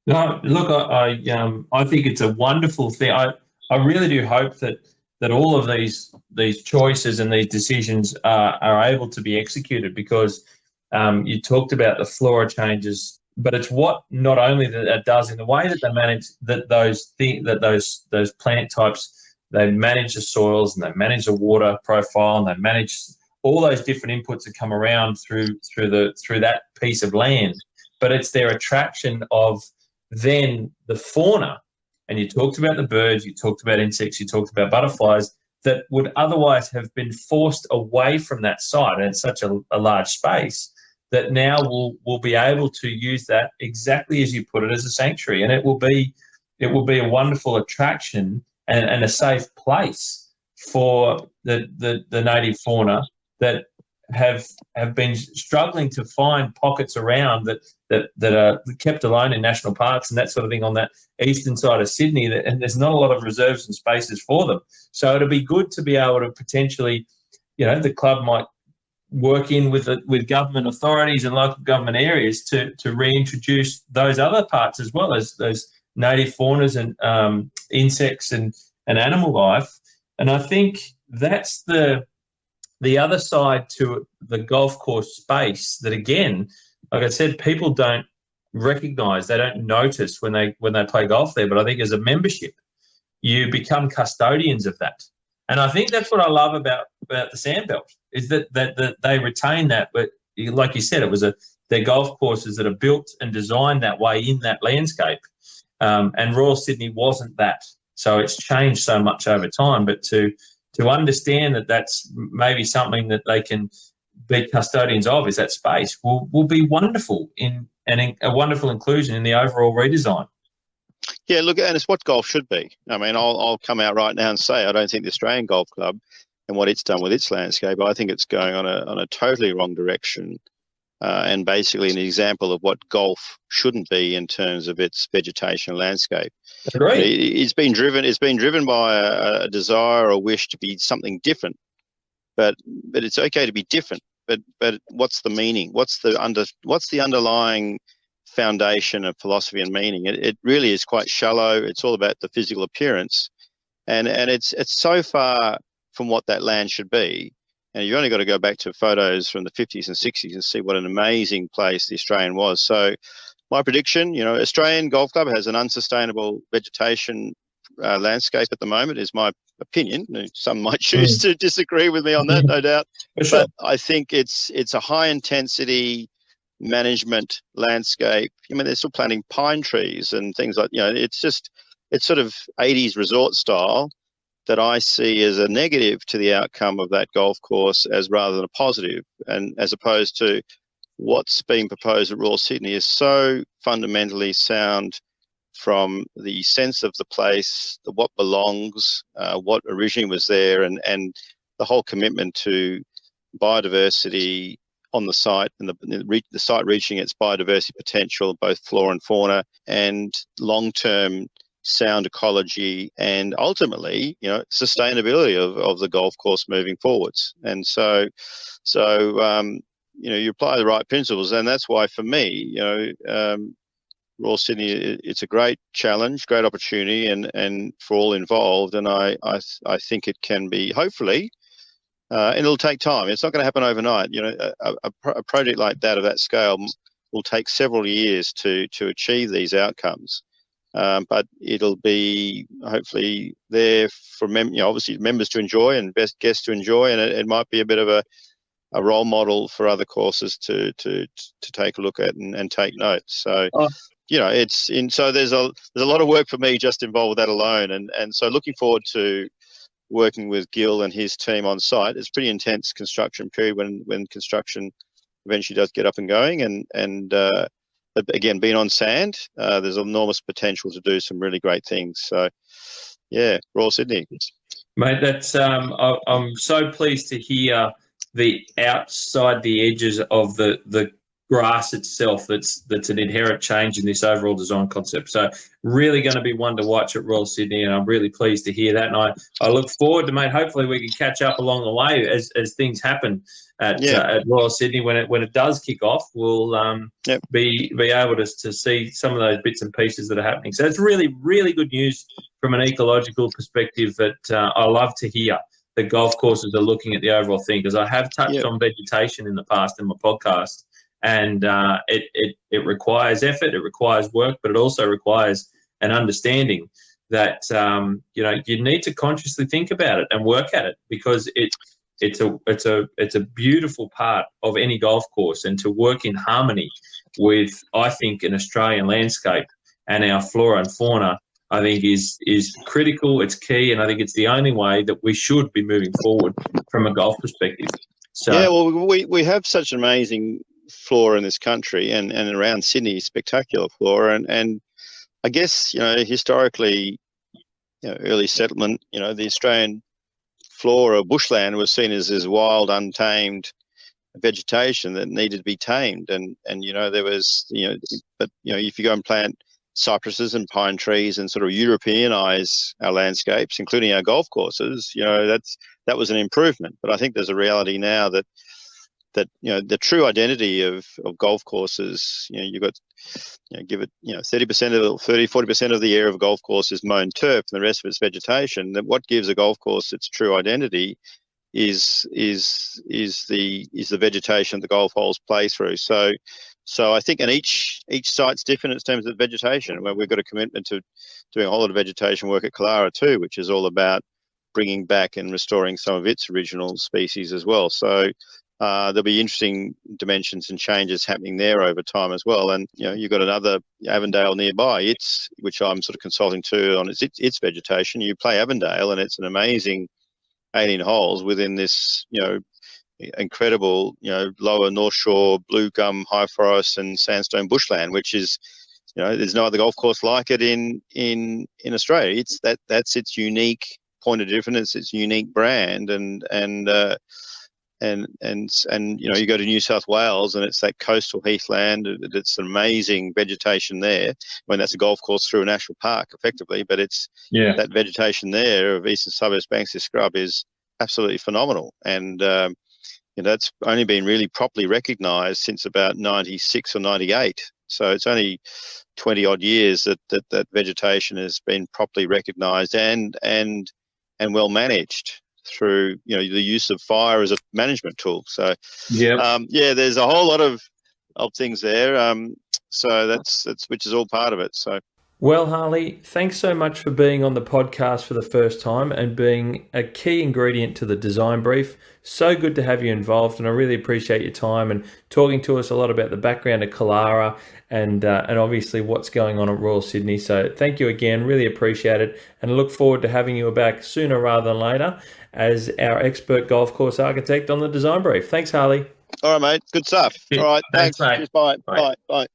No, look, I think it's a wonderful thing. I really do hope that all of these choices and these decisions are able to be executed, because you talked about the flora changes, but it's what not only that does in the way that they manage those plant types. They manage the soils, and they manage the water profile, and they manage all those different inputs that come around through that piece of land. But it's their attraction of then the fauna. And you talked about the birds, you talked about insects, you talked about butterflies that would otherwise have been forced away from that site. And it's such a large space that now we'll be able to use that exactly as you put it, as a sanctuary. And it will be a wonderful attraction and a safe place for the native fauna that have been struggling to find pockets around that are kept alone in national parks and that sort of thing on that eastern side of Sydney, and there's not a lot of reserves and spaces for them. So it'll be good to be able to potentially, the club might working with government authorities and local government areas to reintroduce those other parts as well as those native faunas and insects and animal life. And I think that's the other side to the golf course space that, again, like I said, people don't recognize, they don't notice when they play golf there. But I think as a membership, you become custodians of that. And I think that's what I love about the Sandbelt, is that they retain that. But like you said, it was they're golf courses that are built and designed that way in that landscape. And Royal Sydney wasn't that. So it's changed so much over time. But to understand that that's maybe something that they can be custodians of, is that space, will be wonderful and a wonderful inclusion in the overall redesign. Yeah, look, and it's what golf should be. I mean, I'll come out right now and say I don't think the Australian Golf Club and what it's done with its landscape, I think it's going on a totally wrong direction, and basically an example of what golf shouldn't be in terms of its vegetation and landscape. Right. It's been driven by a desire or wish to be something different, but it's okay to be different. But what's the meaning? What's the underlying foundation of philosophy and meaning? It really is quite shallow. It's all about the physical appearance, and it's so far from what that land should be. And you've only got to go back to photos from the 50s and 60s and see what an amazing place the Australian was. So my prediction, Australian Golf Club has an unsustainable vegetation landscape at the moment, is my opinion. Some might choose to disagree with me on that, no doubt. Sure. But I think it's a high intensity management landscape. I mean, they're still planting pine trees and things like, it's sort of 80s resort style that I see as a negative to the outcome of that golf course as rather than a positive. And as opposed to what's being proposed at Royal Sydney is so fundamentally sound from the sense of the place, what belongs, what originally was there, and the whole commitment to biodiversity on the site, and the site reaching its biodiversity potential, both flora and fauna, and long-term sound ecology, and ultimately, sustainability of the golf course moving forwards. And so you apply the right principles, and that's why for me, Royal Sydney, it's a great challenge, great opportunity, and for all involved. And I think it can be, hopefully, and it'll take time. It's not going to happen overnight. A project like that, of that scale, will take several years to achieve these outcomes. But it'll be hopefully there for obviously members to enjoy and best guests to enjoy, and it might be a bit of a role model for other courses to take a look at and take notes. So. So there's a lot of work for me just involved with that alone, and so looking forward to working with Gil and his team on site. It's a pretty intense construction period when construction eventually does get up and going, and again, being on sand, there's enormous potential to do some really great things. So yeah, Royal Sydney, mate, that's I'm so pleased to hear the outside the edges of the grass itself, that's an inherent change in this overall design concept. So really going to be one to watch at Royal Sydney, and I'm really pleased to hear that. And I look forward to, mate, hopefully we can catch up along the way as things happen at Royal Sydney. When it does kick off, we'll be able to see some of those bits and pieces that are happening. So it's really, really good news from an ecological perspective that I love to hear. The golf courses are looking at the overall thing, because I have touched on vegetation in the past in my podcast. And it requires effort, it requires work, but it also requires an understanding that you need to consciously think about it and work at it, because it's a beautiful part of any golf course, and to work in harmony with, I think, an Australian landscape and our flora and fauna, I think is critical. It's key, and I think it's the only way that we should be moving forward from a golf perspective. So yeah, well, we have such amazing flora in this country, and around Sydney, spectacular flora, and I guess historically, early settlement, the Australian flora, bushland, was seen as wild, untamed vegetation that needed to be tamed, and there was but if you go and plant cypresses and pine trees and sort of Europeanize our landscapes, including our golf courses, that was an improvement. But I think there's a reality now that that the true identity of golf courses. You've got give it 30% of 40% of the area of a golf course is mown turf, and the rest of it's vegetation. That what gives a golf course its true identity is the vegetation the golf holes play through. So I think, and each site's different in terms of vegetation. Where we've got a commitment to doing a whole lot of vegetation work at Killara too, which is all about bringing back and restoring some of its original species as well. So there'll be interesting dimensions and changes happening there over time as well. And you've got another Avondale nearby, which I'm sort of consulting to on its vegetation. You play Avondale, and it's an amazing 18 holes within this incredible lower North Shore blue gum, high forest and sandstone bushland, which is there's no other golf course like it in Australia. That's its unique point of difference, its unique brand, and you go to New South Wales, and it's that coastal heathland. It's an amazing vegetation there. That's a golf course through a national park, effectively, but it's that vegetation there of eastern suburbs, Banksia scrub, is absolutely phenomenal. And that's only been really properly recognised since about 96 or 98. So it's only 20 odd years that vegetation has been properly recognised and well managed through the use of fire as a management tool. So there's a whole lot of things there. So that's which is all part of it. So well, Harley, thanks so much for being on the podcast for the first time and being a key ingredient to the design brief. So good to have you involved, and I really appreciate your time and talking to us a lot about the background of Killara and obviously what's going on at Royal Sydney. So thank you again, really appreciate it, and look forward to having you back sooner rather than later as our expert golf course architect on the design brief. Thanks, Harley. All right, mate. Good stuff. All right. Thanks. Mate. Cheers, bye. Bye. Bye.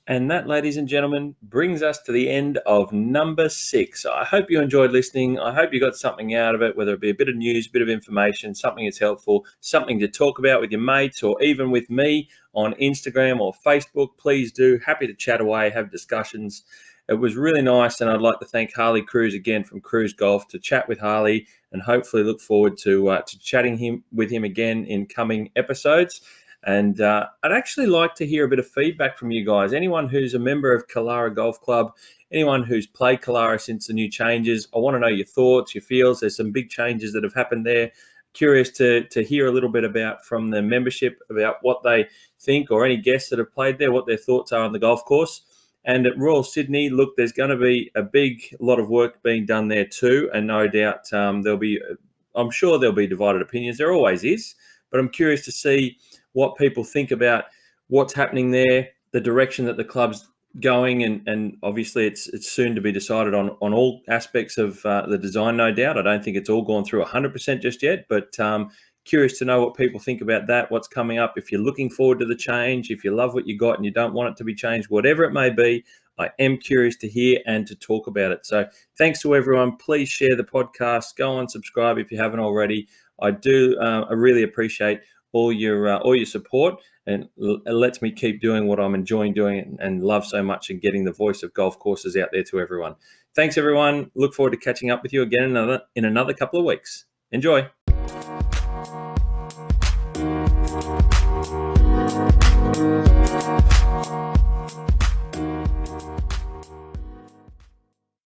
And that, ladies and gentlemen, brings us to the end of number 6. I hope you enjoyed listening. I hope you got something out of it, whether it be a bit of news, a bit of information, something that's helpful, something to talk about with your mates or even with me on Instagram or Facebook. Please do. Happy to chat away, have discussions. It was really nice, and I'd like to thank Harley Kruse again from Kruse Golf to chat with Harley, and hopefully look forward to chatting with him again in coming episodes. And I'd actually like to hear a bit of feedback from you guys. Anyone who's a member of Killara Golf Club, anyone who's played Killara since the new changes, I want to know your thoughts, your feels. There's some big changes that have happened there. Curious to hear a little bit about from the membership about what they think, or any guests that have played there, what their thoughts are on the golf course. And at Royal Sydney, look, there's going to be a big lot of work being done there too, and no doubt I'm sure there'll be divided opinions. There always is, but I'm curious to see what people think about what's happening there, the direction that the club's going, and obviously it's soon to be decided on all aspects of the design, no doubt. I don't think it's all gone through 100% just yet, but curious to know what people think about that, what's coming up, if you're looking forward to the change, if you love what you got and you don't want it to be changed, whatever it may be. I am curious to hear and to talk about it. So thanks to everyone. Please share the podcast. Go and subscribe if you haven't already. I really appreciate all your support, and it lets me keep doing what I'm enjoying doing and love so much, and getting the voice of golf courses out there to everyone. Thanks, everyone. Look forward to catching up with you again in another couple of weeks. Enjoy.